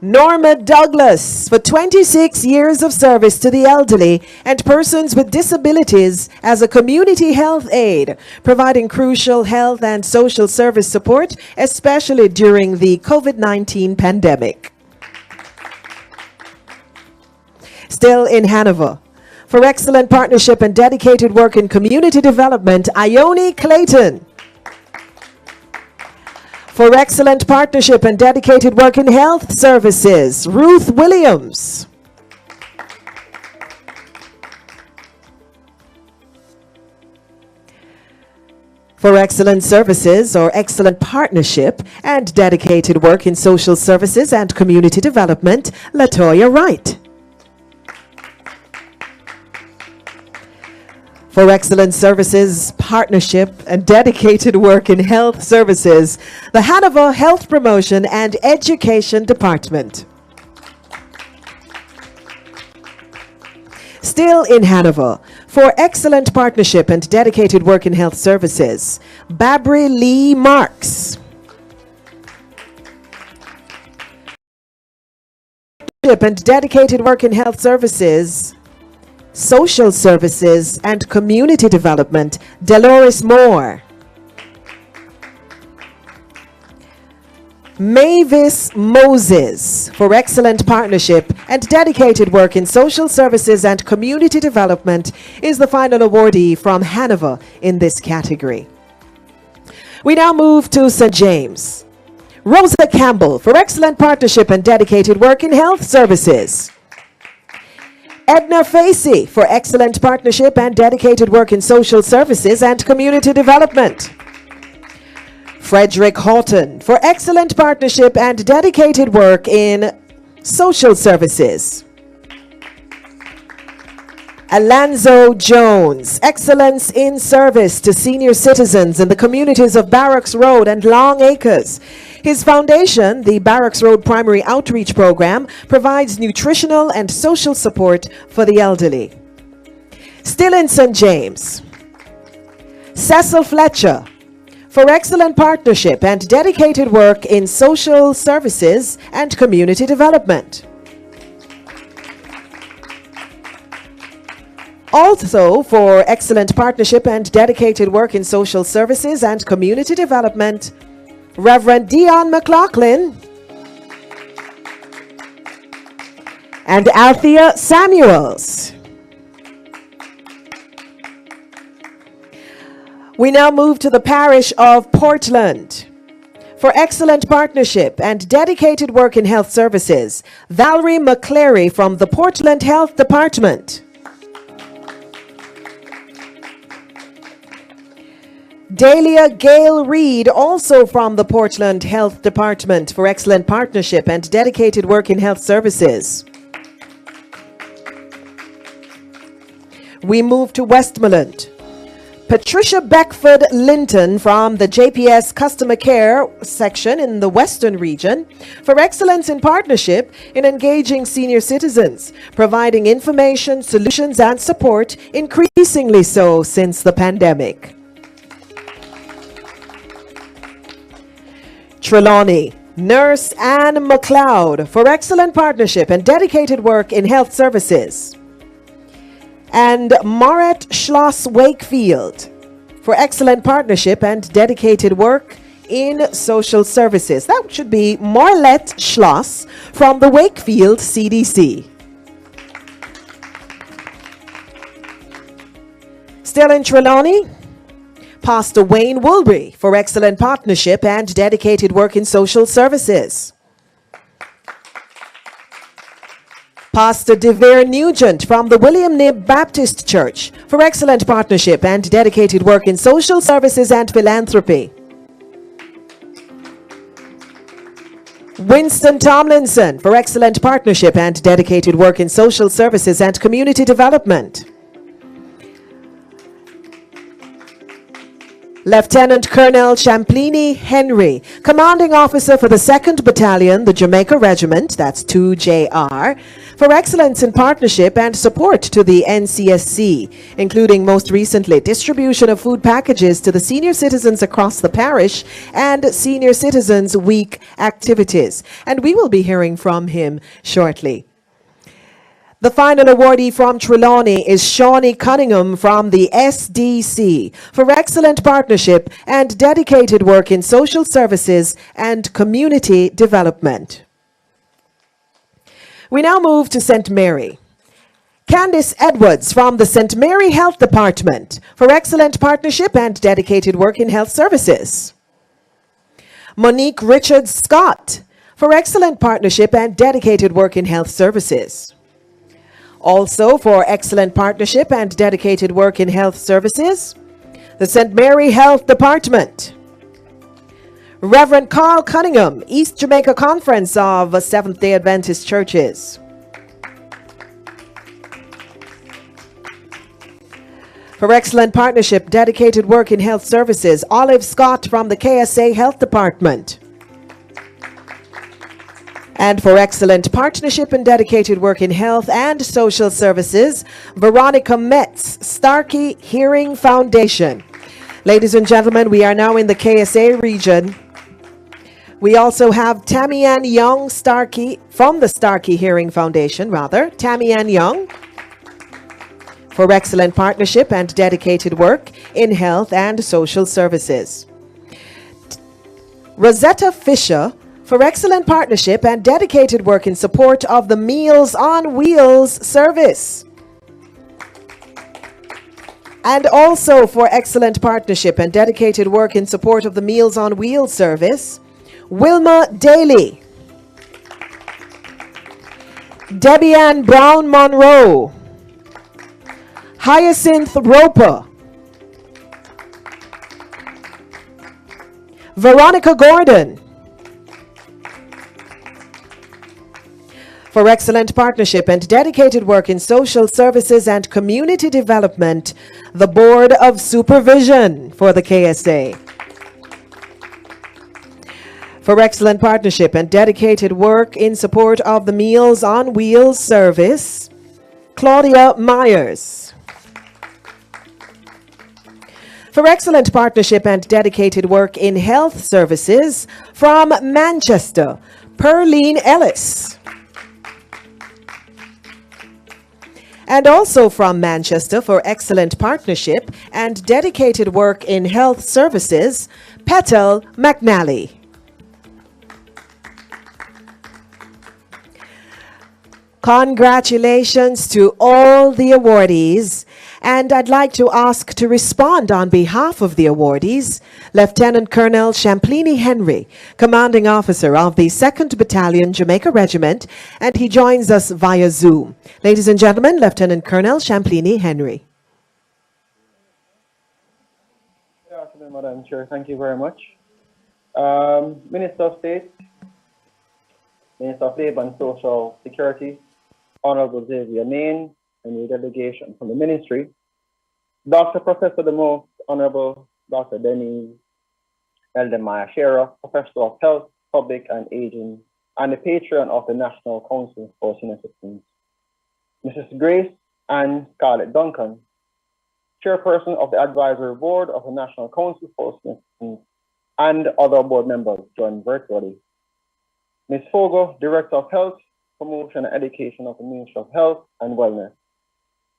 Norma Douglas for 26 years of service to the elderly and persons with disabilities as a community health aide, providing crucial health and social service support, especially during the COVID-19 pandemic. Still in Hanover, for excellent partnership and dedicated work in community development, Ione Clayton. For excellent partnership and dedicated work in health services, Ruth Williams. For excellent services or excellent partnership and dedicated work in social services and community development, Latoya Wright. For excellent services, partnership, and dedicated work in health services, the Hanover Health Promotion and Education Department. Still in Hanover, for excellent partnership and dedicated work in health services, Babri Lee Marks. Partnership and Dedicated Work in Health Services, Social Services and Community Development, Dolores Moore. Mavis Moses for excellent partnership and dedicated work in social services and community development is the final awardee from Hanover in this category. We now move to St. James. Rosa Campbell for excellent partnership and dedicated work in health services. Edna Facey for excellent partnership and dedicated work in social services and community development. Frederick Houghton for excellent partnership and dedicated work in social services. Alonzo Jones, excellence in service to senior citizens in the communities of Barracks Road and Long Acres. His foundation, the Barracks Road Primary Outreach Program, provides nutritional and social support for the elderly. Still in St. James, Cecil Fletcher for excellent partnership and dedicated work in social services and community development. Also for excellent partnership and dedicated work in social services and community development, Reverend Dion McLaughlin and Althea Samuels. We now move to the parish of Portland. For excellent partnership and dedicated work in health services, Valerie McCleary from the Portland Health Department. Dahlia Gale Reed, also from the Portland Health Department, for excellent partnership and dedicated work in health services. We move to Westmoreland. Patricia Beckford Linton from the JPS Customer Care section in the Western region for excellence in partnership in engaging senior citizens, providing information, solutions, and support, increasingly so since the pandemic. Trelawney, Nurse Anne McLeod for excellent partnership and dedicated work in health services. And Moret Schloss Wakefield for excellent partnership and dedicated work in social services. That should be Marlette Schloss from the Wakefield CDC. Still in Trelawney, Pastor Wayne Woolbury for excellent partnership and dedicated work in social services. Pastor DeVere Nugent from the William Knibb Baptist Church for excellent partnership and dedicated work in social services and philanthropy. Winston Tomlinson for excellent partnership and dedicated work in social services and community development. Lieutenant Colonel Champlini Henry, Commanding Officer for the 2nd Battalion, the Jamaica Regiment, that's 2JR, for excellence in partnership and support to the NCSC, including most recently distribution of food packages to the senior citizens across the parish and Senior Citizens Week activities. And we will be hearing from him shortly. The final awardee from Trelawney is Shawnee Cunningham from the SDC for excellent partnership and dedicated work in social services and community development. We now move to St. Mary. Candice Edwards from the St. Mary Health Department for excellent partnership and dedicated work in health services. Monique Richards Scott for excellent partnership and dedicated work in health services. Also for excellent partnership and dedicated work in health services, the St. Mary Health Department. Reverend Carl Cunningham, East Jamaica Conference of Seventh-day Adventist Churches. For excellent partnership, dedicated work in health services, Olive Scott from the KSA Health Department. And for excellent partnership and dedicated work in health and social services, Veronica Metz, Starkey Hearing Foundation. Ladies and gentlemen, we are now in the KSA region We also have Tammy Ann Young Starkey from the Starkey Hearing Foundation, Tammy Ann Young, for excellent partnership and dedicated work in health and social services. Rosetta Fisher, for excellent partnership and dedicated work in support of the Meals on Wheels service. And also for excellent partnership and dedicated work in support of the Meals on Wheels service, Wilma Daly. Debbie Ann Brown Monroe. Hyacinth Roper. Veronica Gordon. For excellent partnership and dedicated work in social services and community development, the Board of Supervision for the KSA. For excellent partnership and dedicated work in support of the Meals on Wheels service, Claudia Myers. For excellent partnership and dedicated work in health services, from Manchester, Perline Ellis. And also from Manchester, for excellent partnership and dedicated work in health services, Petal McNally. Congratulations to all the awardees, and I'd like to ask to respond on behalf of the awardees, Lieutenant Colonel Champlini Henry, Commanding Officer of the 2nd Battalion Jamaica Regiment, and he joins us via Zoom. Ladies and gentlemen, Lieutenant Colonel Champlini Henry. Good afternoon, Madam Chair. Thank you very much. Minister of State, Minister of Labour and Social Security, Honorable Xavier Main, and your delegation from the Ministry, Dr. Professor the Most Honorable Dr. Denise Eldemaya Shearer, Professor of Health, Public and Aging, and the patron of the National Council for Senior Citizens, Mrs. Grace Ann Scarlett Duncan, Chairperson of the Advisory Board of the National Council for Senior Citizens, and other board members joined virtually, Ms. Fogo, Director of Health, Promotion and Education of the Ministry of Health and Wellness,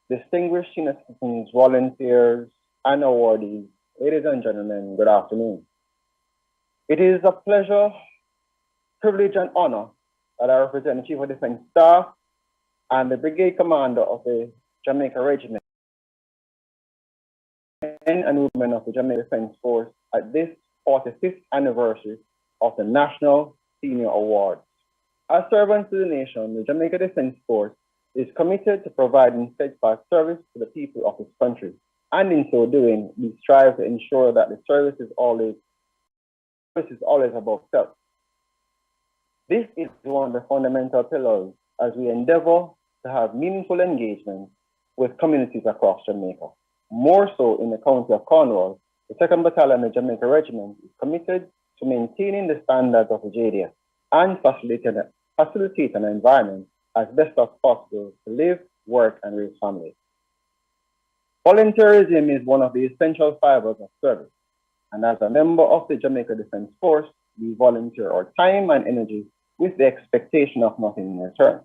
distinguished senior citizens, volunteers, and awardees, ladies and gentlemen, good afternoon. It is a pleasure, privilege, and honor that I represent the Chief of Defense Staff and the Brigade Commander of the Jamaica Regiment, men and women of the Jamaica Defense Force at this 45th anniversary of the National Senior Awards. As servants to the nation, the Jamaica Defense Force is committed to providing steadfast service to the people of its country. And in so doing, we strive to ensure that the service is always above self. This is one of the fundamental pillars as we endeavor to have meaningful engagement with communities across Jamaica. More so in the county of Cornwall, the 2nd Battalion of Jamaica Regiment is committed to maintaining the standards of the JDF and facilitate an environment as best as possible to live, work, and raise families. Volunteerism is one of the essential fibers of service, and as a member of the Jamaica Defense Force, we volunteer our time and energy with the expectation of nothing in return.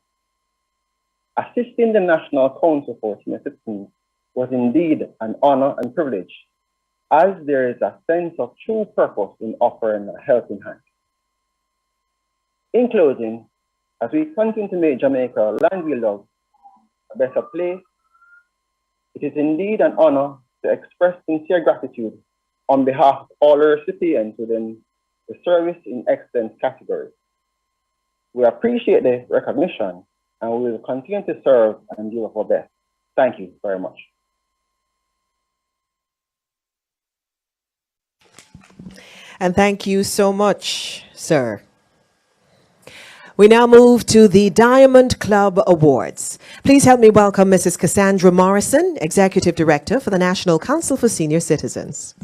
Assisting the National Council for Senior Citizens was indeed an honor and privilege, as there is a sense of true purpose in offering a helping hand. In closing, as we continue to make Jamaica a land we love a better place, it is indeed an honor to express sincere gratitude on behalf of all our recipients within the Service in Excellence category. We appreciate the recognition and we will continue to serve and do our best. Thank you very much. And thank you so much, sir. We now move to the Diamond Club Awards. Please help me welcome Mrs. Cassandra Morrison, Executive Director for the National Council for Senior Citizens.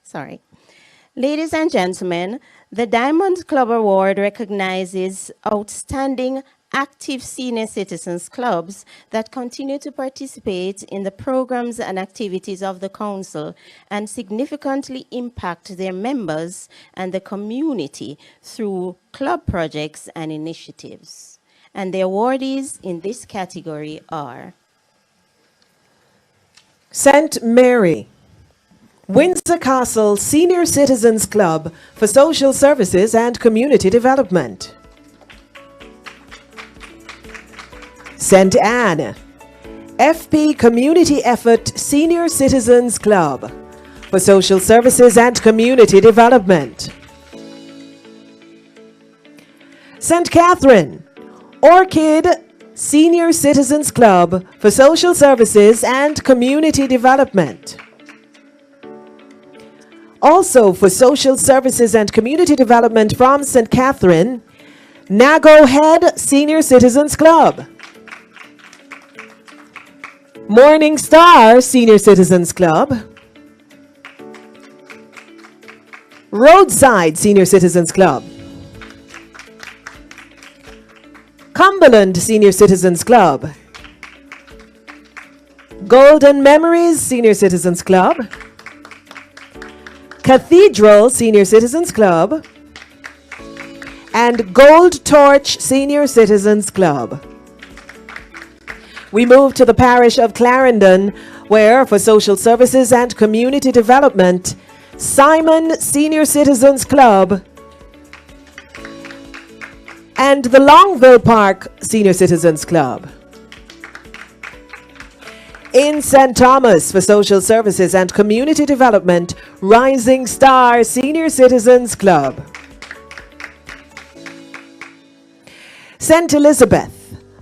Sorry. Ladies and gentlemen, the Diamond Club Award recognizes outstanding active senior citizens clubs that continue to participate in the programs and activities of the council and significantly impact their members and the community through club projects and initiatives. And the awardees in this category are St. Mary, Windsor Castle Senior Citizens Club for Social Services and Community Development. St. Anne, FP Community Effort Senior Citizens Club for Social Services and Community Development. St. Catherine, Orchid Senior Citizens Club for Social Services and Community Development. Also for Social Services and Community Development from St. Catherine, Nago Head Senior Citizens Club. Morning Star Senior Citizens Club. Roadside Senior Citizens Club. Cumberland Senior Citizens Club. Golden Memories Senior Citizens Club. Cathedral Senior Citizens Club. And Gold Torch Senior Citizens Club. We move to the parish of Clarendon, where for Social Services and Community Development, Simon Senior Citizens Club and the Longville Park Senior Citizens Club. In St. Thomas for Social Services and Community Development, Rising Star Senior Citizens Club. St. Elizabeth,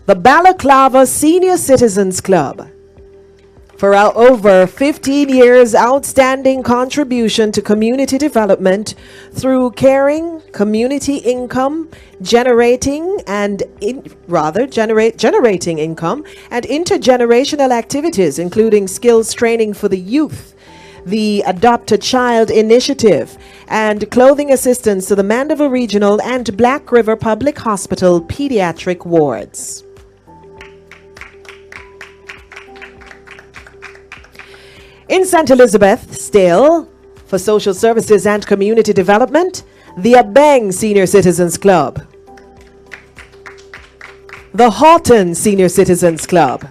the Balaclava Senior Citizens Club. For our over 15 years outstanding contribution to community development through caring, community income, generating income and intergenerational activities, including skills training for the youth, the Adopt a Child initiative, and clothing assistance to the Mandeville Regional and Black River Public Hospital pediatric wards. In St. Elizabeth, still, for Social Services and Community Development, the Abeng Senior Citizens Club. The Houghton Senior Citizens Club.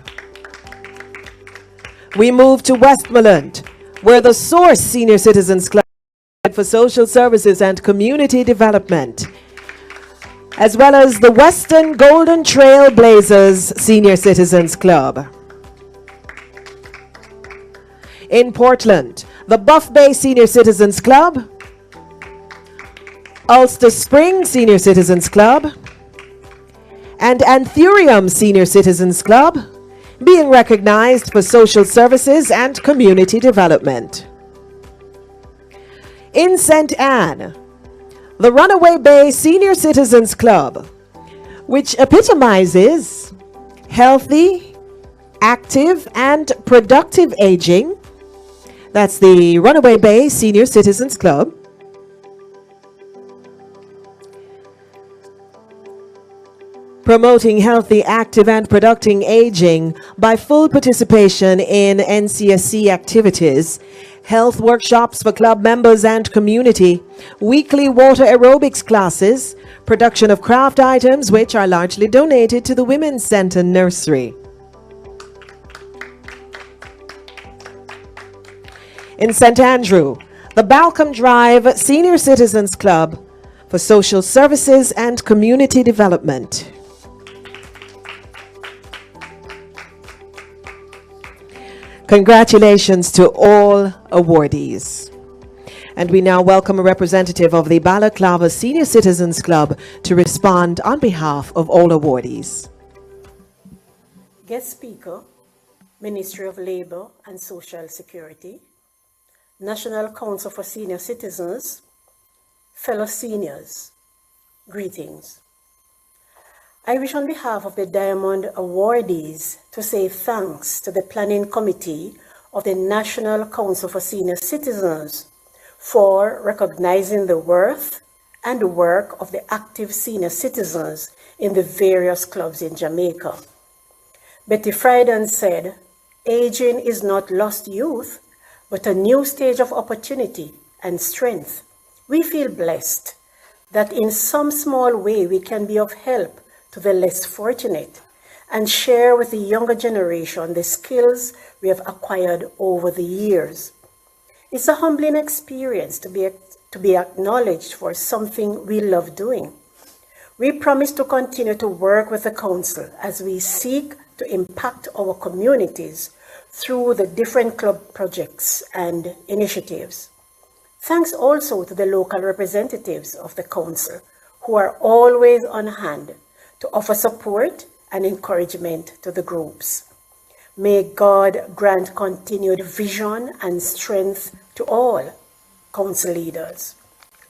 We move to Westmoreland, where the Source Senior Citizens Club for Social Services and Community Development, as well as the Western Golden Trail Blazers Senior Citizens Club. In Portland, the Buff Bay Senior Citizens Club, Ulster Spring Senior Citizens Club, and Anthurium Senior Citizens Club, being recognized for social services and community development. In St. Anne, the Runaway Bay Senior Citizens Club, which epitomizes healthy, active, and productive aging. That's the Runaway Bay Senior Citizens Club. Promoting healthy, active, and productive aging by full participation in NCSC activities, health workshops for club members and community, weekly water aerobics classes, production of craft items which are largely donated to the Women's Centre Nursery. In St. Andrew, the Balcombe Drive Senior Citizens Club for Social Services and Community Development. Congratulations to all awardees. And we now welcome a representative of the Balaclava Senior Citizens Club to respond on behalf of all awardees. Guest speaker, Ministry of Labour and Social Security, National Council for Senior Citizens, fellow seniors, greetings. I wish on behalf of the Diamond awardees to say thanks to the Planning Committee of the National Council for Senior Citizens for recognizing the worth and work of the active senior citizens in the various clubs in Jamaica. Betty Friedan said, "Aging is not lost youth, but a new stage of opportunity and strength." We feel blessed that in some small way we can be of help to the less fortunate and share with the younger generation the skills we have acquired over the years. It's a humbling experience to be acknowledged for something we love doing. We promise to continue to work with the Council as we seek to impact our communities through the different club projects and initiatives. Thanks also to the local representatives of the Council who are always on hand to offer support and encouragement to the groups. May God grant continued vision and strength to all Council leaders,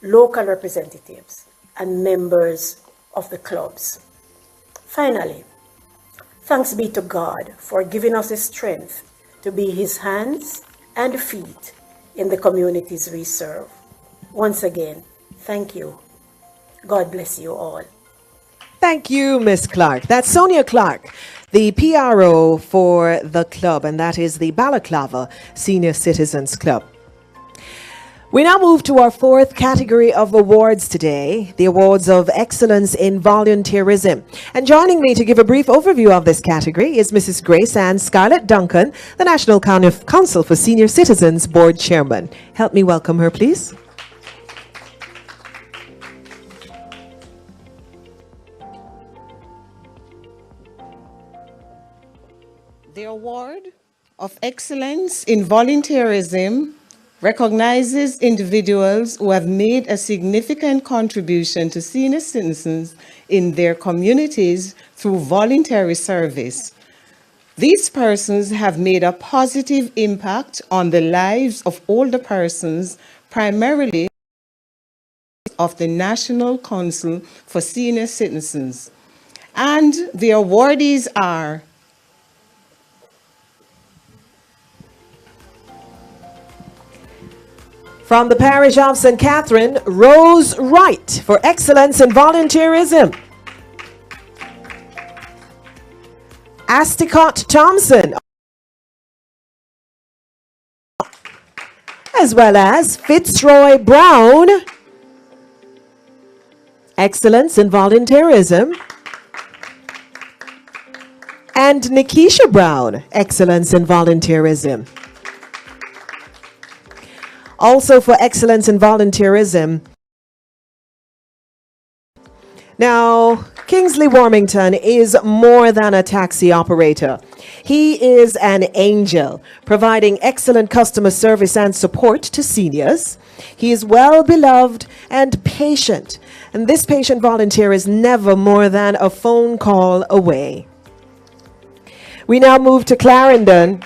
local representatives, and members of the clubs. Finally, thanks be to God for giving us the strength to be His hands and feet in the communities we serve. Once again, thank you. God bless you all. Thank you, Miss Clark. That's Sonia Clark, the PRO for the club, and that is the Balaclava Senior Citizens Club. We now move to our fourth category of awards today, the Awards of Excellence in Volunteerism. And joining me to give a brief overview of this category is Mrs. Grace Ann Scarlett Duncan, the National Council for Senior Citizens Board Chairman. Help me welcome her, please. The Award of Excellence in Volunteerism recognizes individuals who have made a significant contribution to senior citizens in their communities through voluntary service. These persons have made a positive impact on the lives of older persons, primarily of the National Council for Senior Citizens. And the awardees are from the parish of St. Catherine, Rose Wright for excellence in volunteerism. Asticott Thompson, as well as Fitzroy Brown, excellence in volunteerism, and Nikisha Brown, excellence in volunteerism. Also for excellence in volunteerism. Now, Kingsley Warmington is more than a taxi operator. He is an angel, providing excellent customer service and support to seniors. He is well beloved and patient, and this patient volunteer is never more than a phone call away. We now move to Clarendon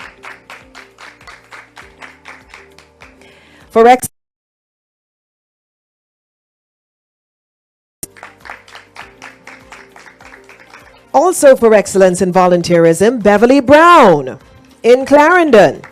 for also for excellence in volunteerism, Beverly Brown in Clarendon.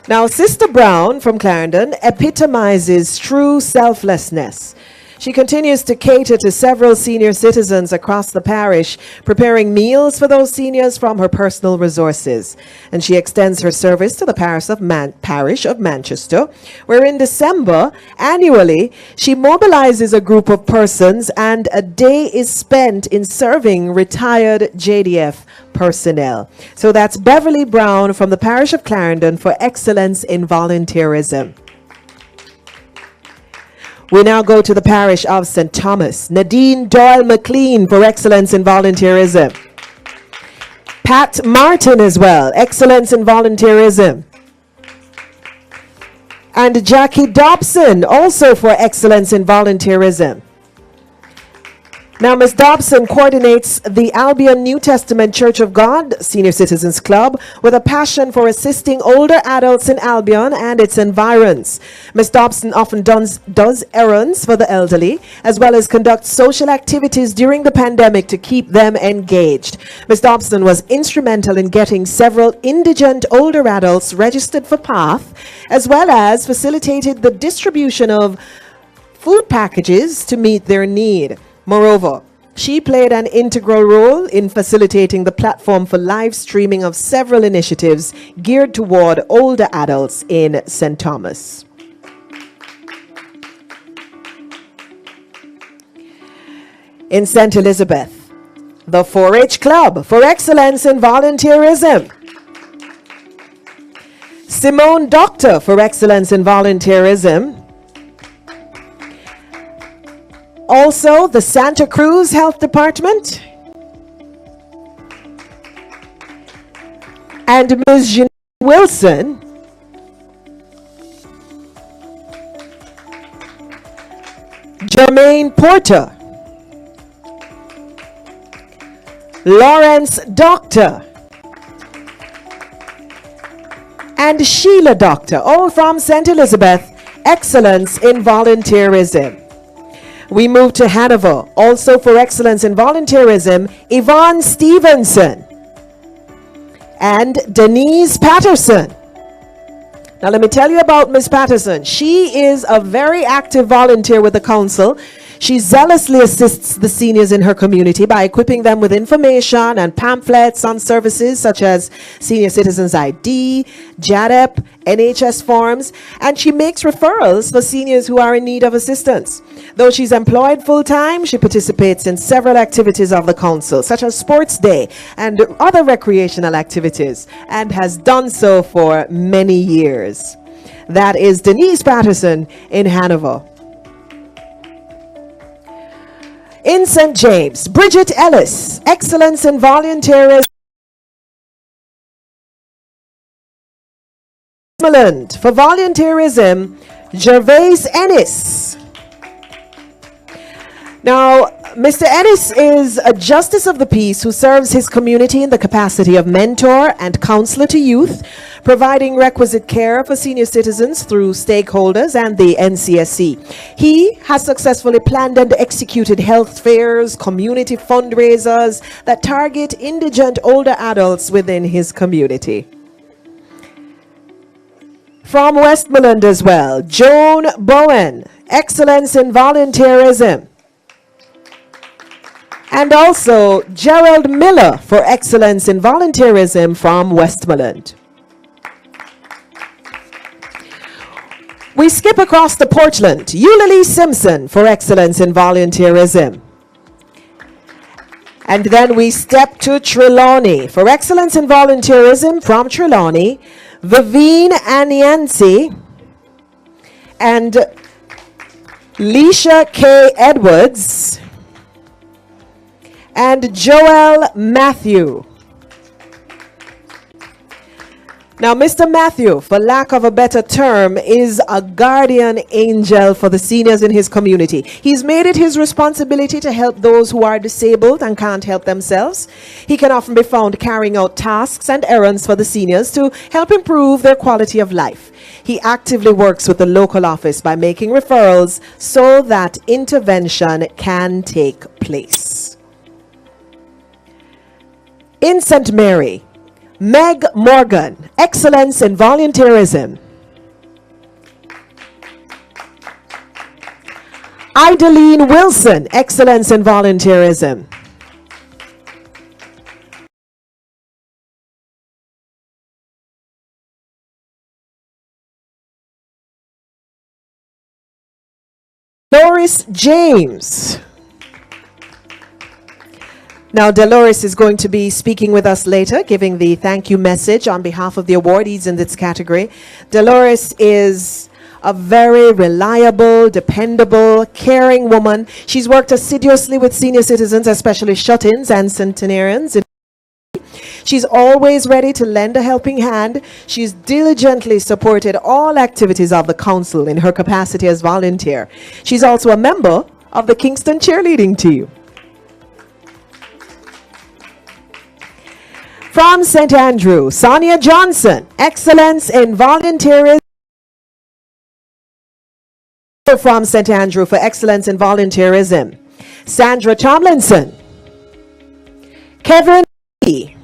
Now, Sister Brown from Clarendon epitomizes true selflessness. She continues to cater to several senior citizens across the parish, preparing meals for those seniors from her personal resources. And she extends her service to the parish of Manchester, where in December, annually, she mobilizes a group of persons and a day is spent in serving retired JDF personnel. So that's Beverly Brown from the parish of Clarendon for excellence in volunteerism. We now go to the parish of St. Thomas. Nadine Doyle McLean for excellence in volunteerism. Pat Martin as well, excellence in volunteerism. And Jackie Dobson, also for excellence in volunteerism. Now, Ms. Dobson coordinates the Albion New Testament Church of God Senior Citizens Club with a passion for assisting older adults in Albion and its environs. Ms. Dobson often does errands for the elderly, as well as conducts social activities during the pandemic to keep them engaged. Ms. Dobson was instrumental in getting several indigent older adults registered for PATH, as well as facilitated the distribution of food packages to meet their need. Moreover, she played an integral role in facilitating the platform for live streaming of several initiatives geared toward older adults in St. Thomas. In St. Elizabeth, the 4-H Club for Excellence in Volunteerism. Simone Doctor for Excellence in Volunteerism. Also, the Santa Cruz Health Department. And Ms. Jeanette Wilson Jermaine Porter, Lawrence Doctor, and Sheila Doctor, all from St. Elizabeth, Excellence in Volunteerism. We move to Hanover, also for Excellence in Volunteerism, Yvonne Stevenson and Denise Patterson. Now let me tell you about Miss Patterson. She is a very active volunteer with the council. She zealously assists the seniors in her community by equipping them with information and pamphlets on services such as Senior Citizens ID, JADEP, NHS forms, and she makes referrals for seniors who are in need of assistance. Though she's employed full-time, she participates in several activities of the council, such as Sports Day and other recreational activities, and has done so for many years. That is Denise Patterson in Hanover. In St. James, Bridget Ellis, Excellence in Volunteerism. For volunteerism, Gervais Ennis. Now, Mr. Ennis is a justice of the peace who serves his community in the capacity of mentor and counselor to youth, providing requisite care for senior citizens through stakeholders and the NCSC. He has successfully planned and executed health fairs, community fundraisers that target indigent older adults within his community. From Westmoreland as well, Joan Bowen, Excellence in Volunteerism. And also Gerald Miller for Excellence in Volunteerism from Westmoreland. We skip across to Portland, Eulalie Simpson for Excellence in Volunteerism. And then we step to Trelawney for Excellence in Volunteerism from Trelawney, Vivine Anyansi and Leisha K. Edwards and Joel Matthew. Now, Mr. Matthew, for lack of a better term, is a guardian angel for the seniors in his community. He's made it his responsibility to help those who are disabled and can't help themselves. He can often be found carrying out tasks and errands for the seniors to help improve their quality of life. He actively works with the local office by making referrals so that intervention can take place. In St. Mary, Meg Morgan, Excellence in Volunteerism. Idaline Wilson, Excellence in Volunteerism. Doris James. Now, Dolores is going to be speaking with us later, giving the thank you message on behalf of the awardees in this category. Dolores is a very reliable, dependable, caring woman. She's worked assiduously with senior citizens, especially shut-ins and centenarians. She's always ready to lend a helping hand. She's diligently supported all activities of the council in her capacity as volunteer. She's also a member of the Kingston cheerleading team. From St. Andrew, Sonia Johnson, Excellence in Volunteerism. From St. Andrew for Excellence in Volunteerism, Sandra Tomlinson. Kevin Lee.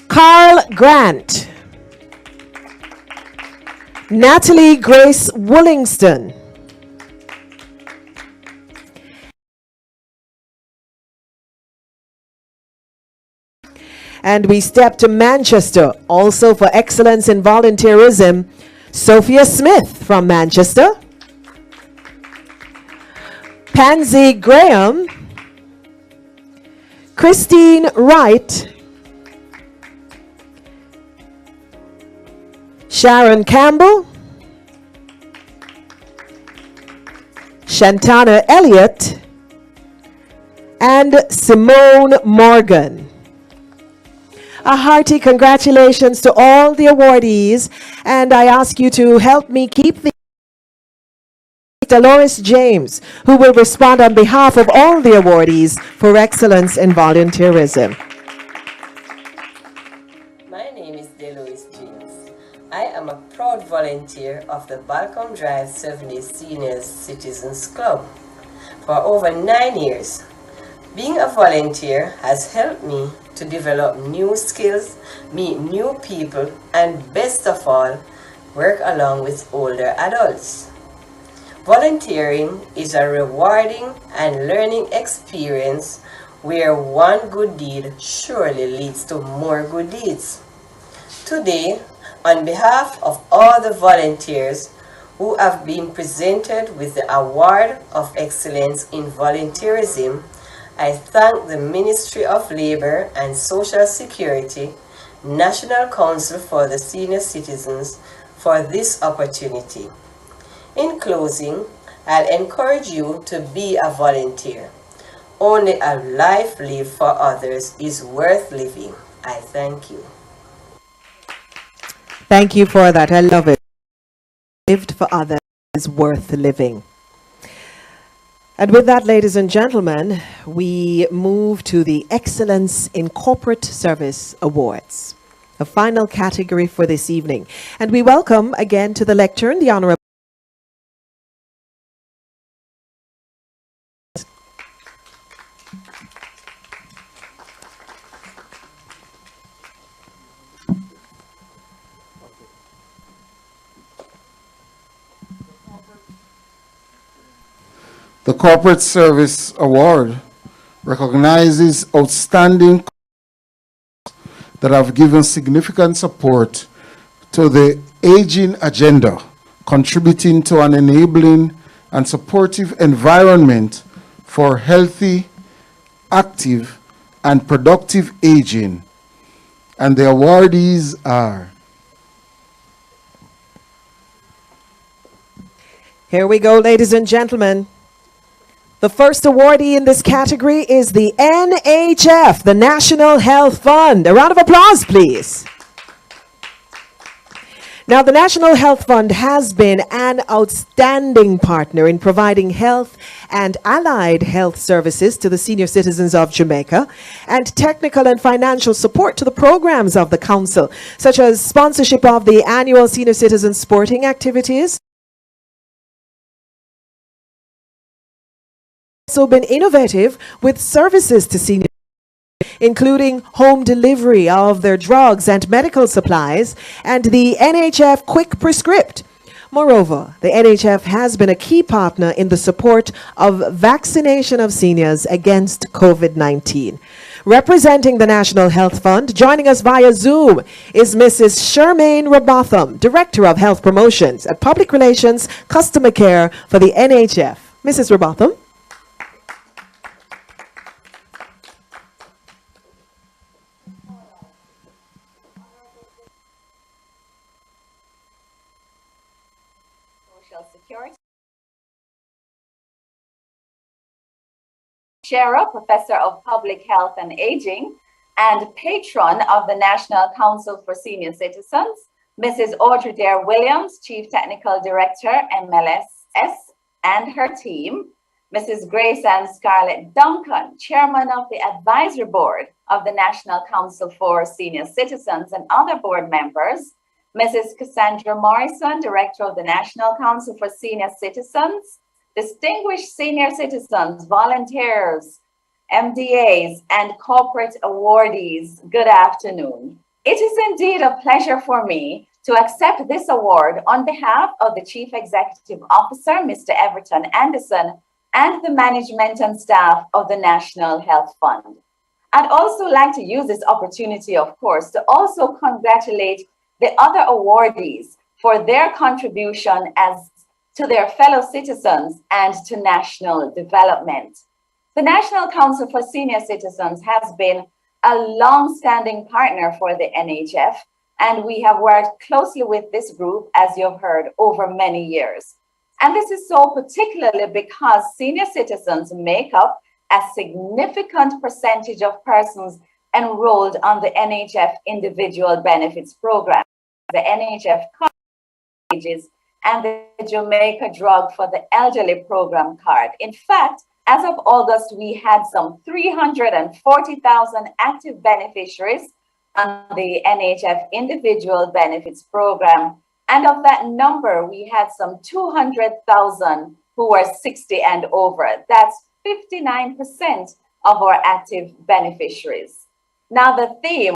Carl Grant. Natalie Grace Woollingston. And we step to Manchester, also for Excellence in Volunteerism, Sophia Smith from Manchester. Pansy Graham. Christine Wright. Sharon Campbell. Shantana Elliott. And Simone Morgan. A hearty congratulations to all the awardees, and I ask you to help me keep the Dolores James, who will respond on behalf of all the awardees for Excellence in Volunteerism. My name is Dolores James. I am a proud volunteer of the Balcom Drive 70 Senior Citizens Club for over 9 years. Being a volunteer has helped me to develop new skills, meet new people, and best of all, work along with older adults. Volunteering is a rewarding and learning experience where one good deed surely leads to more good deeds. Today, on behalf of all the volunteers who have been presented with the Award of Excellence in Volunteerism, I thank the Ministry of Labor and Social Security, National Council for the Senior Citizens for this opportunity. In closing, I'll encourage you to be a volunteer. Only a life lived for others is worth living. I thank you. Thank you for that. I love it. Lived for others is worth living. And with that, ladies and gentlemen, we move to the Excellence in Corporate Service Awards, a final category for this evening. And we welcome again to the lectern the Honorable The Corporate Service Award recognizes outstanding that have given significant support to the aging agenda, contributing to an enabling and supportive environment for healthy, active, and productive aging. And the awardees are... Here we go, ladies and gentlemen. The first awardee in this category is the NHF, the National Health Fund. A round of applause, please. Now, the National Health Fund has been an outstanding partner in providing health and allied health services to the senior citizens of Jamaica and technical and financial support to the programs of the Council, such as sponsorship of the annual senior citizen sporting activities. Also been innovative with services to seniors, including home delivery of their drugs and medical supplies and the NHF Quick Prescript. Moreover, the NHF has been a key partner in the support of vaccination of seniors against COVID-19. Representing the National Health Fund, joining us via Zoom is Mrs. Shermaine Robotham, Director of Health Promotions at Public Relations Customer Care for the NHF. Mrs. Robotham. Shara, Professor of Public Health and Aging, and patron of the National Council for Senior Citizens, Mrs. Audrey Dare Williams, Chief Technical Director, MLSS, and her team, Mrs. Grace Ann Scarlett Duncan, Chairman of the Advisory Board of the National Council for Senior Citizens, and other board members, Mrs. Cassandra Morrison, Director of the National Council for Senior Citizens, distinguished senior citizens, volunteers, MDAs, and corporate awardees, good afternoon. It is indeed a pleasure for me to accept this award on behalf of the Chief Executive Officer, Mr. Everton Anderson, and the management and staff of the National Health Fund. I'd also like to use this opportunity, of course, to also congratulate the other awardees for their contribution to their fellow citizens and to national development. The National Council for Senior Citizens has been a long-standing partner for the NHF, and we have worked closely with this group, as you've heard, over many years. And this is so particularly because senior citizens make up a significant percentage of persons enrolled on the NHF Individual Benefits Program, the NHF Wages, and the Jamaica Drug for the Elderly Program card. In fact, as of August, we had some 340,000 active beneficiaries on the NHF Individual Benefits Program. And of that number, we had some 200,000 who were 60 and over. That's 59% of our active beneficiaries. Now, the theme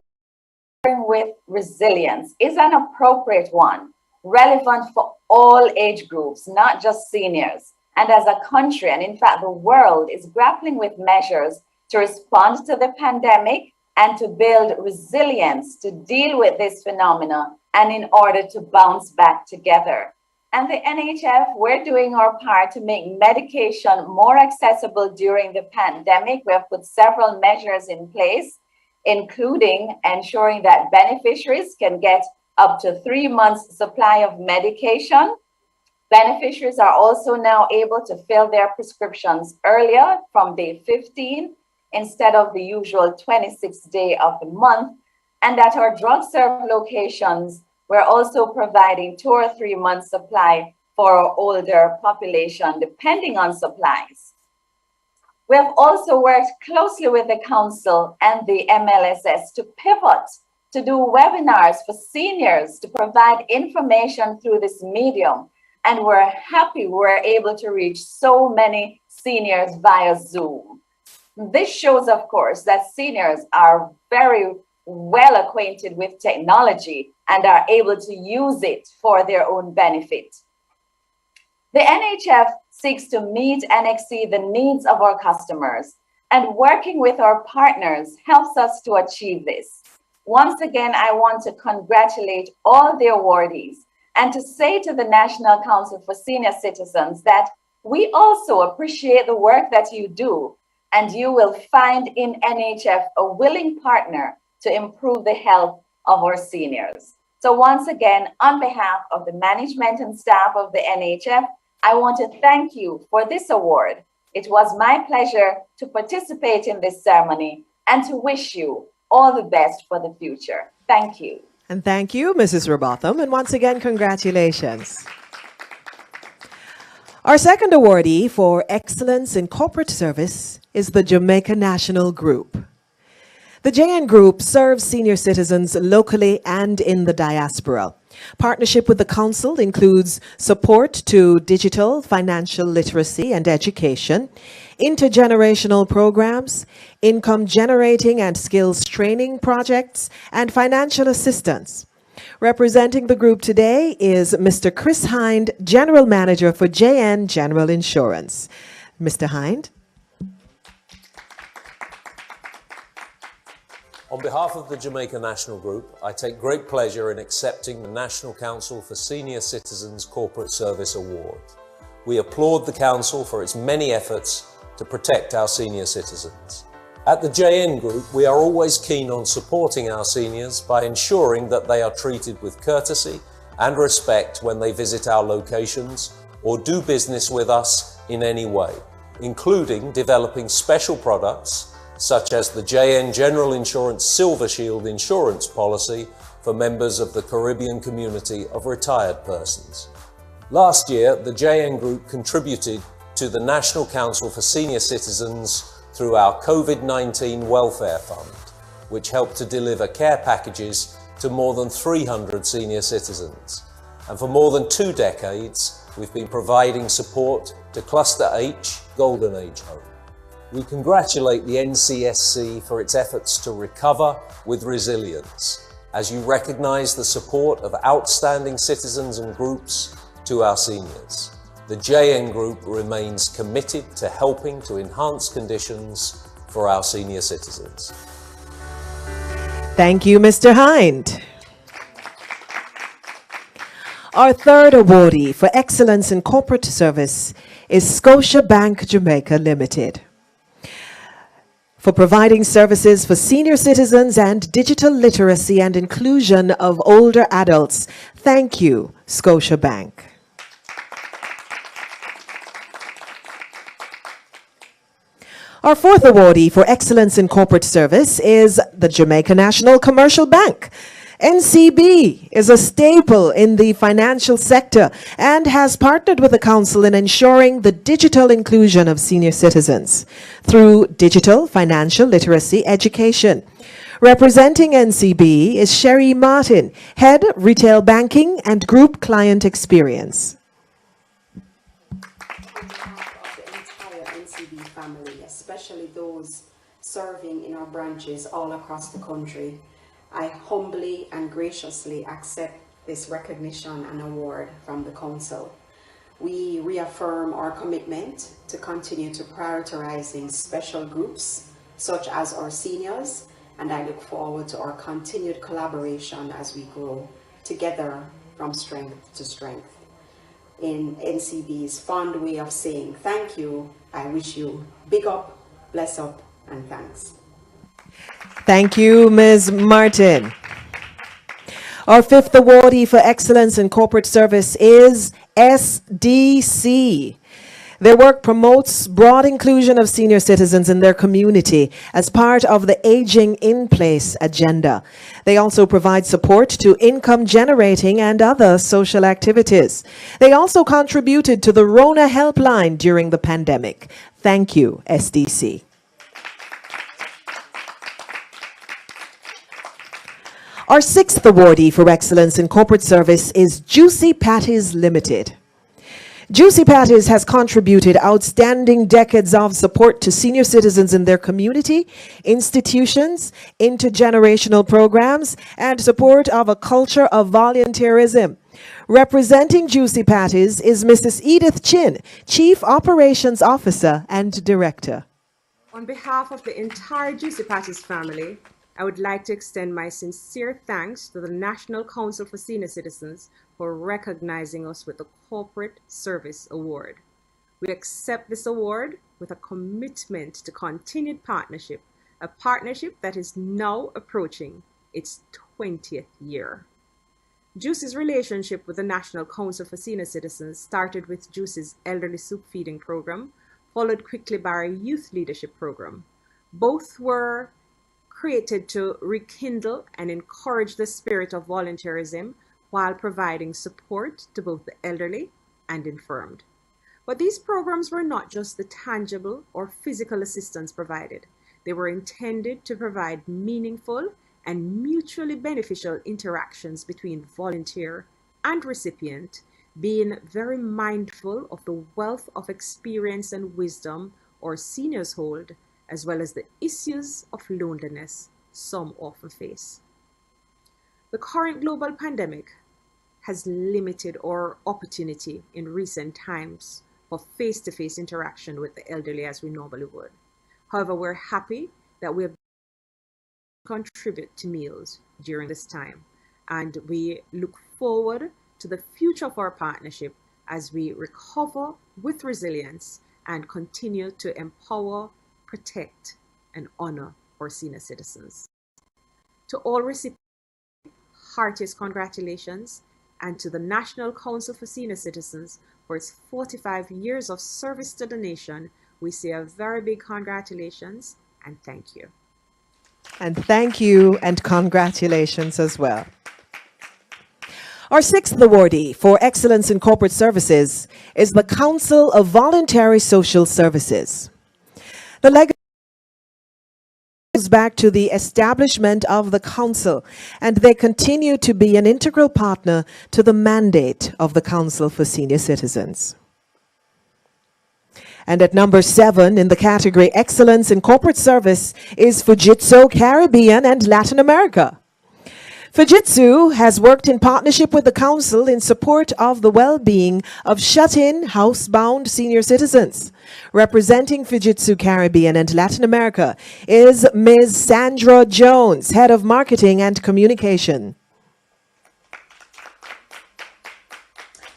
with resilience is an appropriate one, relevant for all age groups, not just seniors. And as a country, and in fact, the world is grappling with measures to respond to the pandemic and to build resilience to deal with this phenomenon and in order to bounce back together. And the NHF, we're doing our part to make medication more accessible during the pandemic. We have put several measures in place, including ensuring that beneficiaries can get up to 3 months supply of medication. Beneficiaries are also now able to fill their prescriptions earlier from day 15 instead of the usual 26th day of the month. And at our drug serve locations, we're also providing 2 or 3 months supply for our older population, depending on supplies. We have also worked closely with the council and the MLSS to pivot to do webinars for seniors to provide information through this medium. And we're happy we're able to reach so many seniors via Zoom. This shows, of course, that seniors are very well acquainted with technology and are able to use it for their own benefit. The NHF seeks to meet and exceed the needs of our customers, and working with our partners helps us to achieve this. Once again, I want to congratulate all the awardees and to say to the National Council for Senior Citizens that we also appreciate the work that you do, and you will find in NHF a willing partner to improve the health of our seniors. So once again, on behalf of the management and staff of the NHF, I want to thank you for this award. It was my pleasure to participate in this ceremony and to wish you all the best for the future. Thank you. And thank you, Mrs. Robotham, and once again, congratulations. Our second awardee for excellence in corporate service is the Jamaica National Group. The JN Group serves senior citizens locally and in the diaspora. Partnership with the Council includes support to digital, financial literacy and education, intergenerational programs, income generating and skills training projects, and financial assistance. Representing the group today is Mr. Chris Hind, General Manager for JN General Insurance. Mr. Hind. On behalf of the Jamaica National Group, I take great pleasure in accepting the National Council for Senior Citizens Corporate Service Award. We applaud the Council for its many efforts to protect our senior citizens. At the JN Group, we are always keen on supporting our seniors by ensuring that they are treated with courtesy and respect when they visit our locations or do business with us in any way, including developing special products such as the JN General Insurance Silver Shield insurance policy for members of the Caribbean community of retired persons. Last year, the JN Group contributed to the National Council for Senior Citizens through our COVID-19 Welfare Fund, which helped to deliver care packages to more than 300 senior citizens. And for more than 2 decades, we've been providing support to Cluster H Golden Age Home. We congratulate the NCSC for its efforts to recover with resilience, as you recognise the support of outstanding citizens and groups to our seniors. The JN Group remains committed to helping to enhance conditions for our senior citizens. Thank you, Mr. Hind. Our third awardee for excellence in corporate service is Scotiabank Jamaica Limited, for providing services for senior citizens and digital literacy and inclusion of older adults. Thank you, Scotiabank. Our fourth awardee for excellence in corporate service is the Jamaica National Commercial Bank. NCB is a staple in the financial sector and has partnered with the Council in ensuring the digital inclusion of senior citizens through digital financial literacy education. Representing NCB is Sherry Martin, Head Retail Banking and Group Client Experience. NCB family, especially those serving in our branches all across the country, I humbly and graciously accept this recognition and award from the Council. We reaffirm our commitment to continue to prioritizing special groups such as our seniors, and I look forward to our continued collaboration as we grow together from strength to strength. In NCB's fond way of saying thank you, I wish you big up, bless up, and thanks. Thank you, Ms. Martin. Our fifth awardee for excellence in corporate service is SDC. Their work promotes broad inclusion of senior citizens in their community as part of the Aging in Place agenda. They also provide support to income generating and other social activities. They also contributed to the Rona helpline during the pandemic. Thank you, SDC. Our sixth awardee for excellence in corporate service is Juicy Patties Limited. Juicy Patties has contributed outstanding decades of support to senior citizens in their community, institutions, intergenerational programs, and support of a culture of volunteerism. Representing Juicy Patties is Mrs. Edith Chin, Chief Operations Officer and Director. On behalf of the entire Juicy Patties family, I would like to extend my sincere thanks to the National Council for Senior Citizens for recognizing us with the Corporate Service Award. We accept this award with a commitment to continued partnership, a partnership that is now approaching its 20th year. Juicy's relationship with the National Council for Senior Citizens started with Juicy's elderly soup feeding program, followed quickly by our youth leadership program. Both were created to rekindle and encourage the spirit of volunteerism while providing support to both the elderly and infirmed. But these programs were not just the tangible or physical assistance provided. They were intended to provide meaningful and mutually beneficial interactions between volunteer and recipient, being very mindful of the wealth of experience and wisdom our seniors hold, as well as the issues of loneliness some often face. The current global pandemic has limited our opportunity in recent times for face-to-face interaction with the elderly as we normally would. However, we're happy that we have contributed to meals during this time, and we look forward to the future of our partnership as we recover with resilience and continue to empower, protect, and honor our senior citizens. To all recipients, heartiest congratulations, and to the National Council for Senior Citizens for its 45 years of service to the nation, we say a very big congratulations and thank you. And thank you and congratulations as well. Our sixth awardee for excellence in corporate services is the Council of Voluntary Social Services. The legacy goes back to the establishment of the council, and they continue to be an integral partner to the mandate of the Council for Senior Citizens. And at number 7 in the category Excellence in Corporate Service is Fujitsu Caribbean and Latin America. Fujitsu has worked in partnership with the Council in support of the well-being of shut-in, housebound senior citizens. Representing Fujitsu Caribbean and Latin America is Ms. Sandra Jones, Head of Marketing and Communication.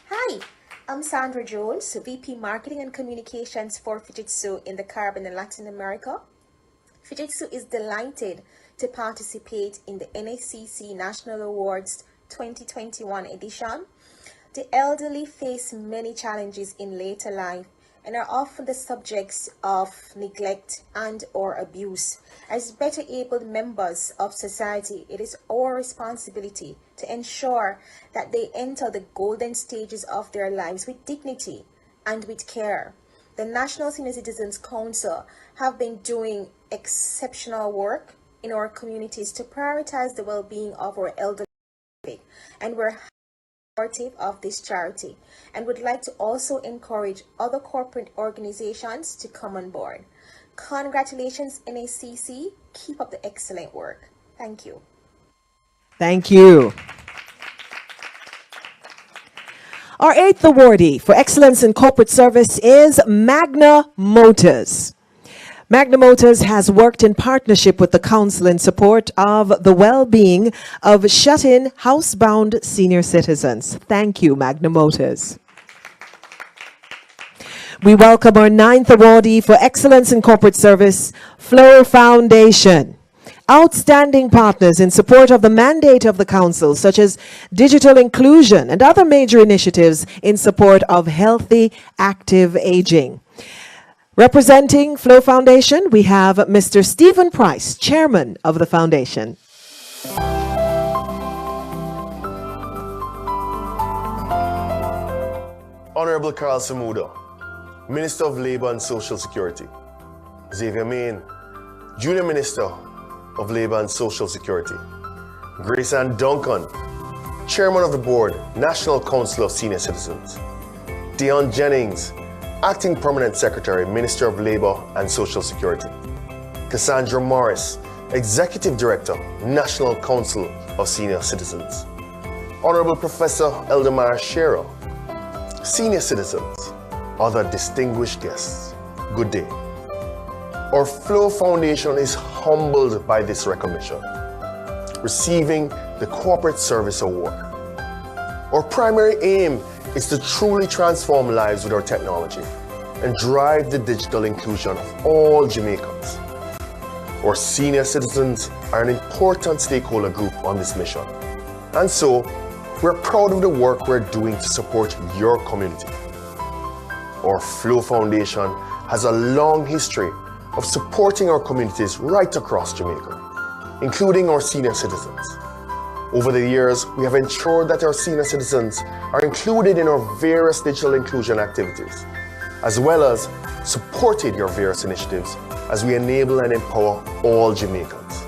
Hi, I'm Sandra Jones, VP Marketing and Communications for Fujitsu in the Caribbean and Latin America. Fujitsu is delighted to participate in the NACC National Awards 2021 edition. The elderly face many challenges in later life and are often the subjects of neglect and or abuse. As better abled members of society, it is our responsibility to ensure that they enter the golden stages of their lives with dignity and with care. The National Senior Citizens Council have been doing exceptional work in our communities to prioritize the well-being of our elderly, and we're supportive of this charity and would like to also encourage other corporate organizations to come on board. Congratulations, NACC. Keep up the excellent work. Thank you. Thank you. Our 8th awardee for excellence in corporate service is Magna Motors. Magna Motors has worked in partnership with the Council in support of the well-being of shut-in, housebound senior citizens. Thank you, Magna Motors. We welcome our 9th awardee for excellence in corporate service, Flow Foundation. Outstanding partners in support of the mandate of the Council, such as digital inclusion and other major initiatives in support of healthy, active aging. Representing Flow Foundation, we have Mr. Stephen Price, Chairman of the Foundation. Honorable Carl Samuda, Minister of Labour and Social Security. Xavier Main, Junior Minister of Labour and Social Security. Grace Ann Duncan, Chairman of the Board, National Council of Senior Citizens. Dion Jennings, Acting Permanent Secretary, Minister of Labour and Social Security. Cassandra Morris, Executive Director, National Council of Senior Citizens. Honorable Professor Eldemar Shero, senior citizens, other distinguished guests, good day. Our Flow Foundation is humbled by this recognition, receiving the Corporate Service Award. Our primary aim is to truly transform lives with our technology and drive the digital inclusion of all Jamaicans. Our senior citizens are an important stakeholder group on this mission, and so we're proud of the work we're doing to support your community. Our Flow Foundation has a long history of supporting our communities right across Jamaica, including our senior citizens. Over the years, we have ensured that our senior citizens are included in our various digital inclusion activities, as well as supported your various initiatives as we enable and empower all Jamaicans.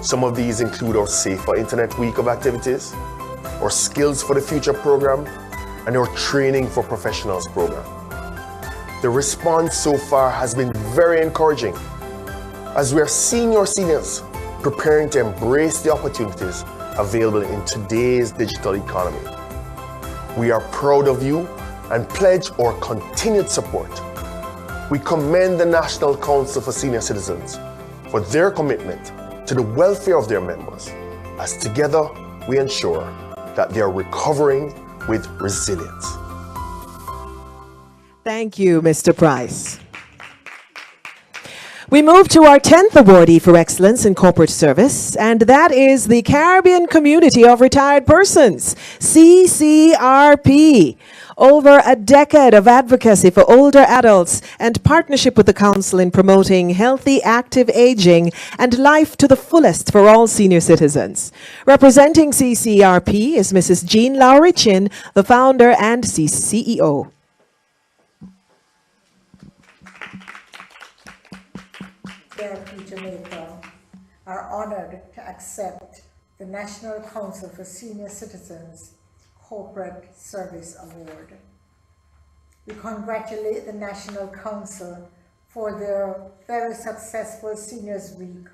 Some of these include our Safer Internet Week of activities, our Skills for the Future program, and our Training for Professionals program. The response so far has been very encouraging, as we are seeing our seniors preparing to embrace the opportunities available in today's digital economy. We are proud of you and pledge our continued support. We commend the National Council for Senior Citizens for their commitment to the welfare of their members, as together we ensure that they are recovering with resilience. Thank you, Mr. Price. We move to our 10th awardee for excellence in corporate service, and that is the Caribbean Community of Retired Persons, CCRP. Over a decade of advocacy for older adults and partnership with the Council in promoting healthy, active aging and life to the fullest for all senior citizens. Representing CCRP is Mrs. Jean Lowry Chin, the founder and CEO. Corporate Jamaica are honored to accept the National Council for Senior Citizens Corporate Service Award. We congratulate the National Council for their very successful Seniors Week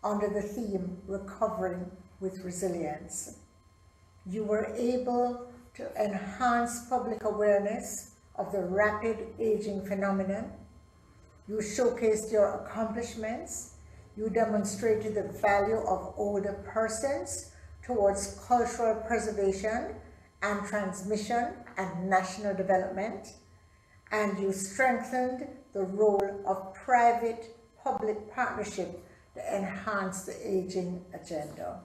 under the theme Recovering with Resilience. You were able to enhance public awareness of the rapid aging phenomenon. You showcased your accomplishments. You demonstrated the value of older persons towards cultural preservation and transmission and national development. And you strengthened the role of private-public partnership to enhance the aging agenda.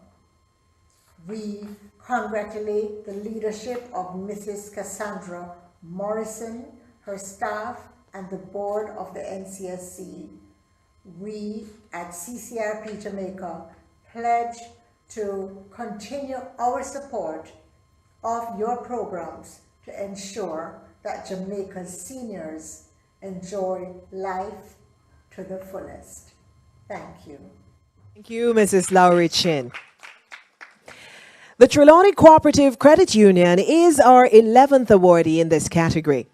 We congratulate the leadership of Mrs. Cassandra Morrison, her staff, and the board of the NCSC. We at CCRP Jamaica pledge to continue our support of your programs to ensure that Jamaica's seniors enjoy life to the fullest. Thank you. Thank you, Mrs. Lowry Chin. The Trelawney Cooperative Credit Union is our 11th awardee in this category.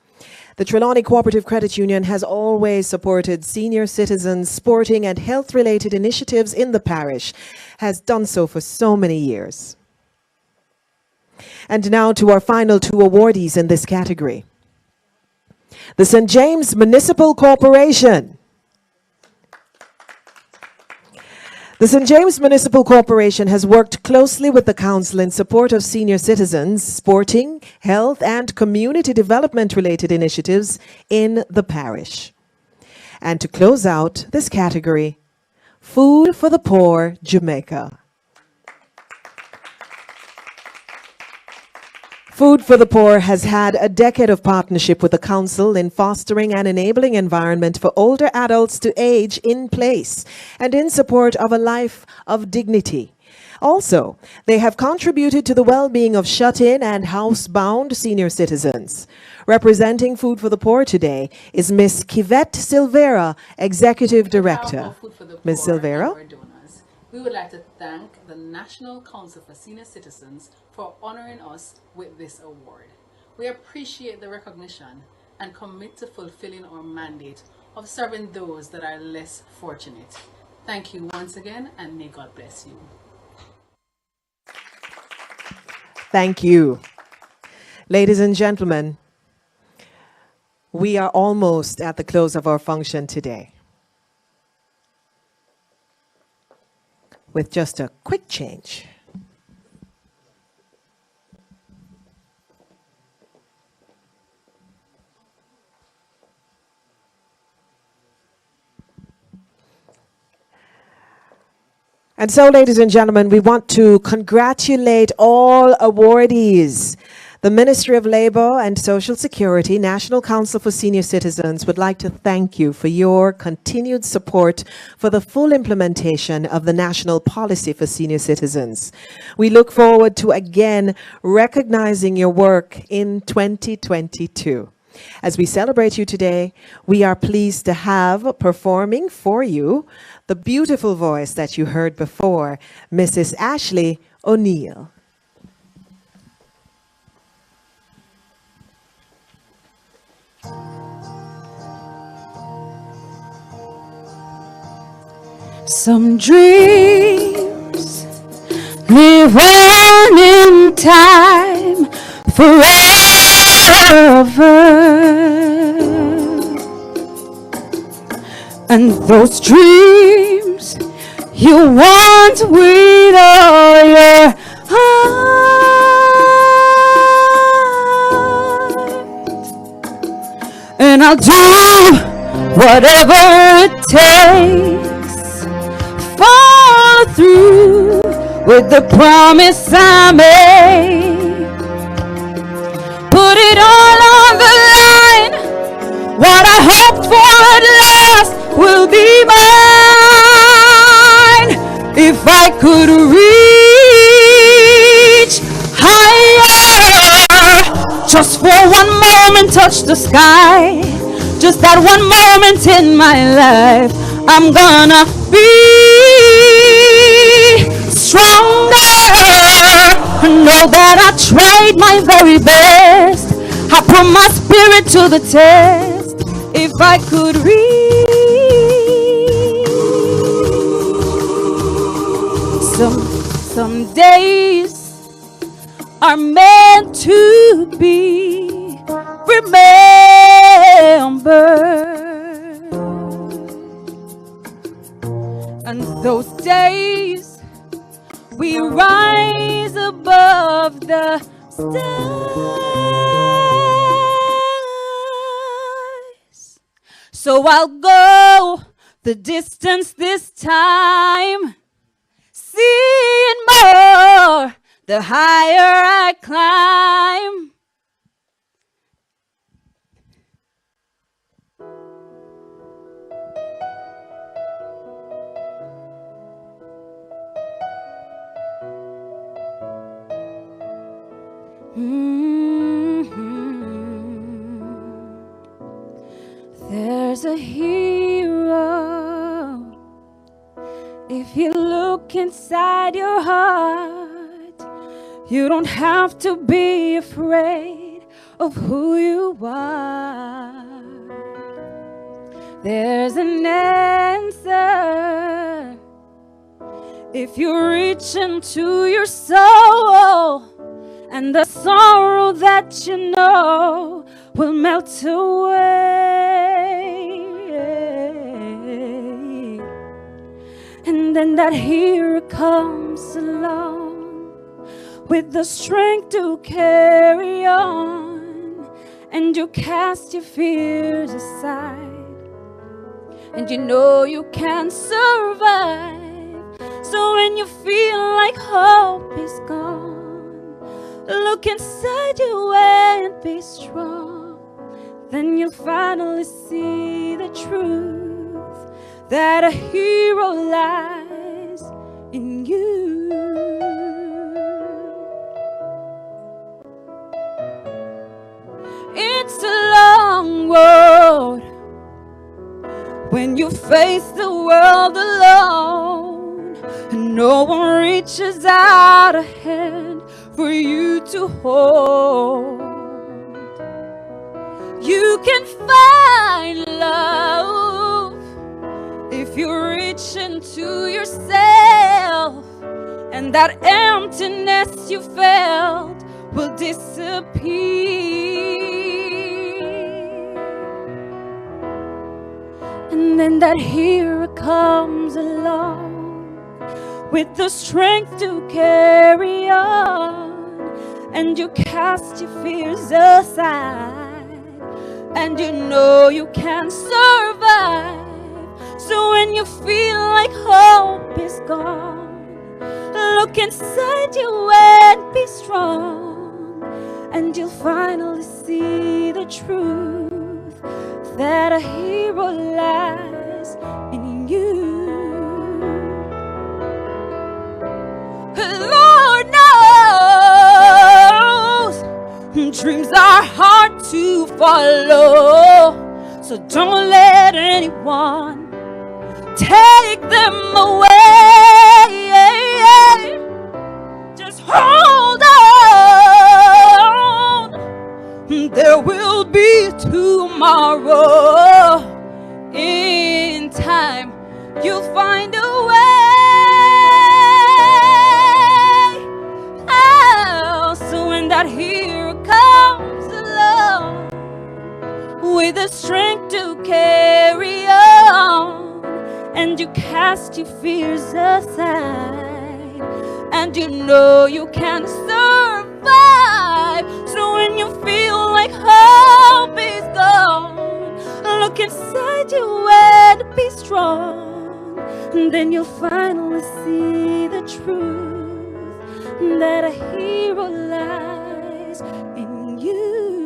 The Trelawney Cooperative Credit Union has always supported senior citizens' sporting and health-related initiatives in the parish, has done so for so many years. And now to our final two awardees in this category. The St. James Municipal Corporation. The St. James Municipal Corporation has worked closely with the Council in support of senior citizens' sporting, health, and community development-related initiatives in the parish. And to close out this category, Food for the Poor, Jamaica. Food for the Poor has had a decade of partnership with the Council in fostering an enabling environment for older adults to age in place and in support of a life of dignity. Also, they have contributed to the well-being of shut-in and housebound senior citizens. Representing Food for the Poor today is Ms. Kivette Silvera, Executive Director. Ms. Silvera. We would like to thank the National Council for Senior Citizens for honoring us with this award. We appreciate the recognition and commit to fulfilling our mandate of serving those that are less fortunate. Thank you once again, and may God bless you. Thank you. Ladies and gentlemen, we are almost at the close of our function today. With just a quick change. And so, ladies and gentlemen, we want to congratulate all awardees. The Ministry of Labour and Social Security, National Council for Senior Citizens would like to thank you for your continued support for the full implementation of the National Policy for Senior Citizens. We look forward to again recognizing your work in 2022. As we celebrate you today, we are pleased to have performing for you the beautiful voice that you heard before, Mrs. Ashley O'Neill. Some dreams live on in time forever, and those dreams you want with all your heart, and I'll do whatever it takes. Follow through with the promise I made. put it all on the line. What I hoped for at last will be mine. If I could reach higher, just for one moment touch the sky. Just that one moment in my life, I'm gonna be stronger. Know that I tried my very best. I put my spirit to the test. If I could reach some days are meant to be remembered, and those days we rise above the stars. So I'll go the distance this time, seeing more the higher I climb. There's a hero if you look inside your heart. You don't have to be afraid of who you are. There's an answer if you reach into your soul, and the sorrow that you know will melt away. And then that hero comes along with the strength to carry on, and you cast your fears aside, and you know you can survive. So when you feel like hope is gone, look inside you and be strong. Then you'll finally see the truth, that a hero lies in you. It's a long road when you face the world alone, and no one reaches out a hand for you to hold. You can find love if you reach into yourself, and that emptiness you felt will disappear. And then that hero comes along with the strength to carry on, and you cast your fears aside, and you know you can survive. So when you feel like hope is gone, look inside you and be strong, and you'll finally see the truth, that a hero lies in you. Lord knows dreams are hard to follow, so don't let anyone take them away. Just hold on, there will be tomorrow. In time, you'll find a way. Oh, so when that hero comes along with the strength to carry on, and you cast your fears aside, and you know you can survive. So when you feel like hope is gone, look inside you and be strong, and then you'll finally see the truth, that a hero lies in you.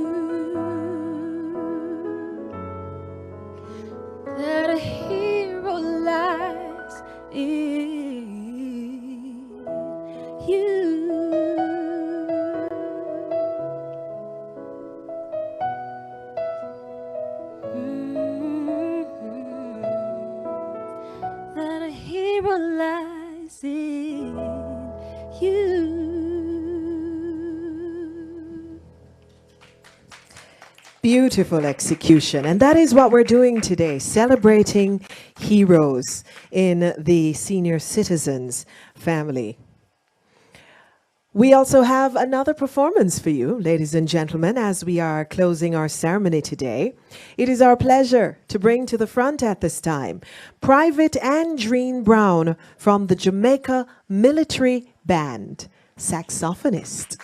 beautiful execution. And that is what we're doing today, celebrating heroes in the senior citizens family. We also have another performance for you, ladies and gentlemen, as we are closing our ceremony today. It is our pleasure to bring to the front at this time Private Andreen Brown from the Jamaica Military Band, saxophonist.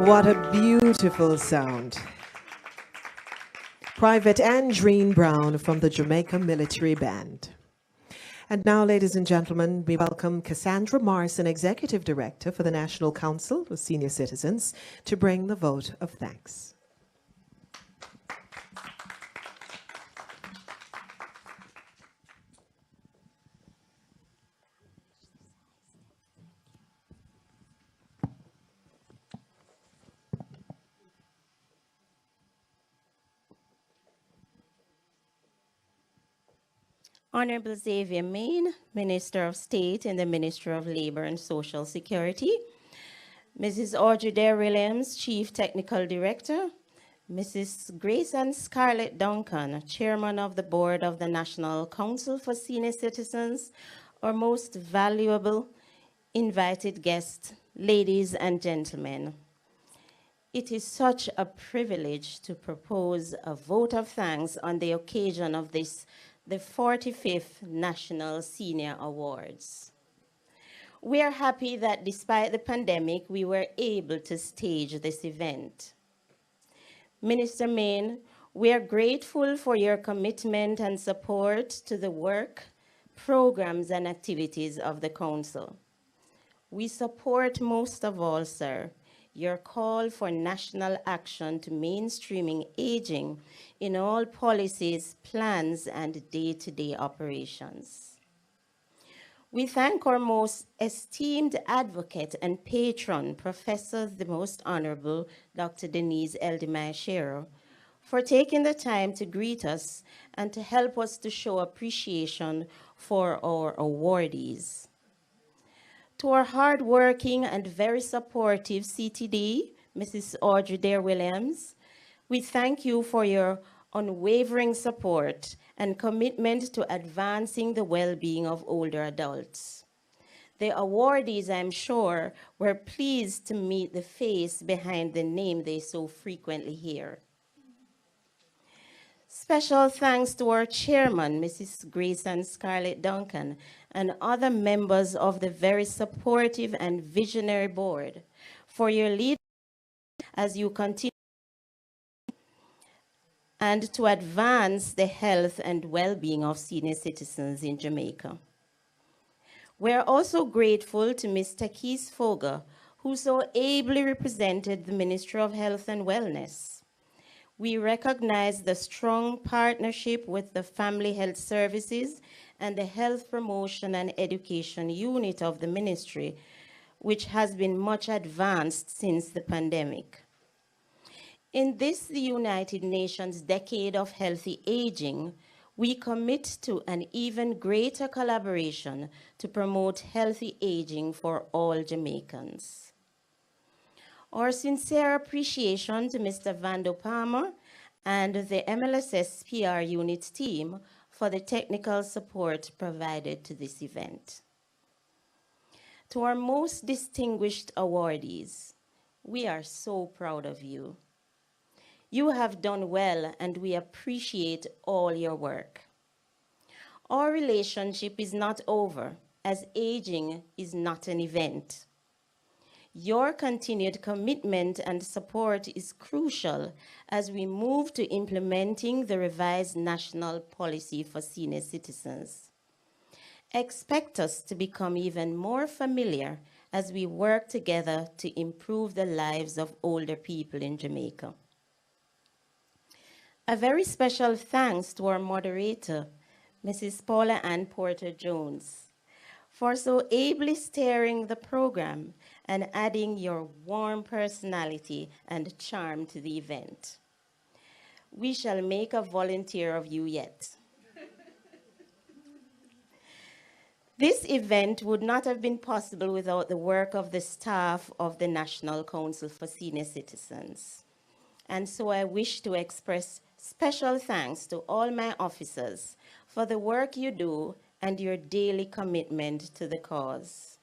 What a beautiful sound. Private Andreen Brown from the Jamaica Military Band. And now, ladies and gentlemen, we welcome Cassandra Morrison, Executive Director for the National Council of Senior Citizens, to bring the vote of thanks. Honorable Xavier Main, Minister of State in the Ministry of Labor and Social Security, Mrs. Audrey Dare Williams, Chief Technical Director, Mrs. Grace and Scarlett Duncan, Chairman of the Board of the National Council for Senior Citizens, our most valuable invited guests, ladies and gentlemen. It is such a privilege to propose a vote of thanks on the occasion of this, the 45th National Senior Awards. We are happy that despite the pandemic, we were able to stage this event. Minister Main, we are grateful for your commitment and support to the work, programs, and activities of the Council. We support most of all, sir, your call for national action to mainstreaming aging in all policies, plans, and day-to-day operations. We thank our most esteemed advocate and patron, Professor the Most Honorable Dr. Denise Eldemai Shero, for taking the time to greet us and to help us to show appreciation for our awardees. To our hardworking and very supportive CTD, Mrs. Audrey Dare Williams, we thank you for your unwavering support and commitment to advancing the well-being of older adults. The awardees, I'm sure, were pleased to meet the face behind the name they so frequently hear. Special thanks to our chairman, Mrs. Grace and Scarlett Duncan, and other members of the very supportive and visionary board for your leadership as you continue and to advance the health and well-being of senior citizens in Jamaica. We are also grateful to Mr. Keith Foga, who so ably represented the Ministry of Health and Wellness. We recognize the strong partnership with the Family Health Services and the Health Promotion and Education Unit of the ministry, which has been much advanced since the pandemic. In this, the United Nations Decade of Healthy Aging, we commit to an even greater collaboration to promote healthy aging for all Jamaicans. Our sincere appreciation to Mr. Vando Palmer and the MLSS PR unit team for the technical support provided to this event. To our most distinguished awardees, we are so proud of you. You have done well, and we appreciate all your work. Our relationship is not over, as aging is not an event. Your continued commitment and support is crucial as we move to implementing the revised national policy for senior citizens. Expect us to become even more familiar as we work together to improve the lives of older people in Jamaica. A very special thanks to our moderator, Mrs. Paula Ann Porter Jones, for so ably steering the program and adding your warm personality and charm to the event. We shall make a volunteer of you yet. This event would not have been possible without the work of the staff of the National Council for Senior Citizens. And so I wish to express special thanks to all my officers for the work you do and your daily commitment to the cause.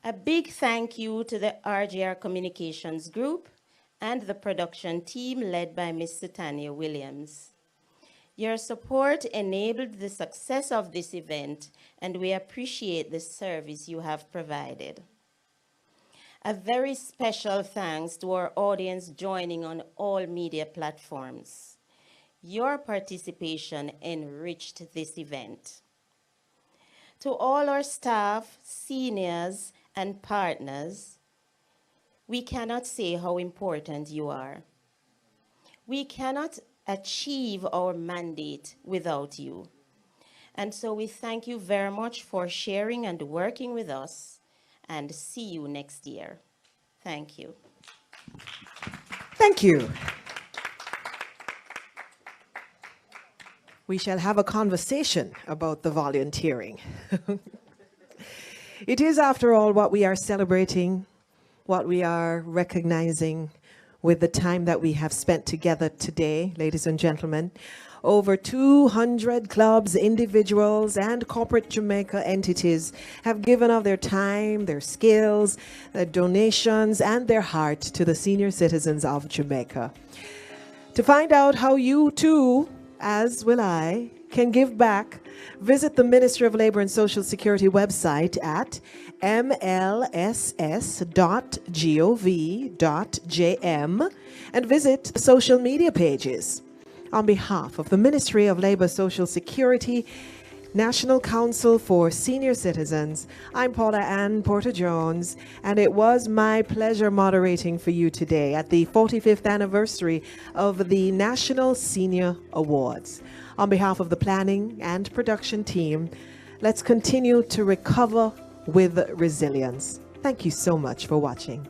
A big thank you to the RGR Communications Group and the production team led by Ms. Tanya Williams. Your support enabled the success of this event, and we appreciate the service you have provided. A very special thanks to our audience joining on all media platforms. Your participation enriched this event. To all our staff, seniors, and partners, we cannot say how important you are. We cannot achieve our mandate without you. And so we thank you very much for sharing and working with us, and see you next year. Thank you. Thank you. We shall have a conversation about the volunteering. It is, after all, what we are celebrating, what we are recognizing with the time that we have spent together today, ladies and gentlemen. Over 200 clubs, individuals, and Corporate Jamaica entities have given of their time, their skills, their donations, and their heart to the senior citizens of Jamaica. To find out how you too, as will I, can give back, visit the Ministry of Labor and Social Security website at mlss.gov.jm and visit the social media pages. On behalf of the Ministry of Labor, Social Security, National Council for Senior Citizens, I'm Paula Ann Porter-Jones, and it was my pleasure moderating for you today at the 45th anniversary of the National Senior Awards. On behalf of the planning and production team, let's continue to recover with resilience. Thank you so much for watching.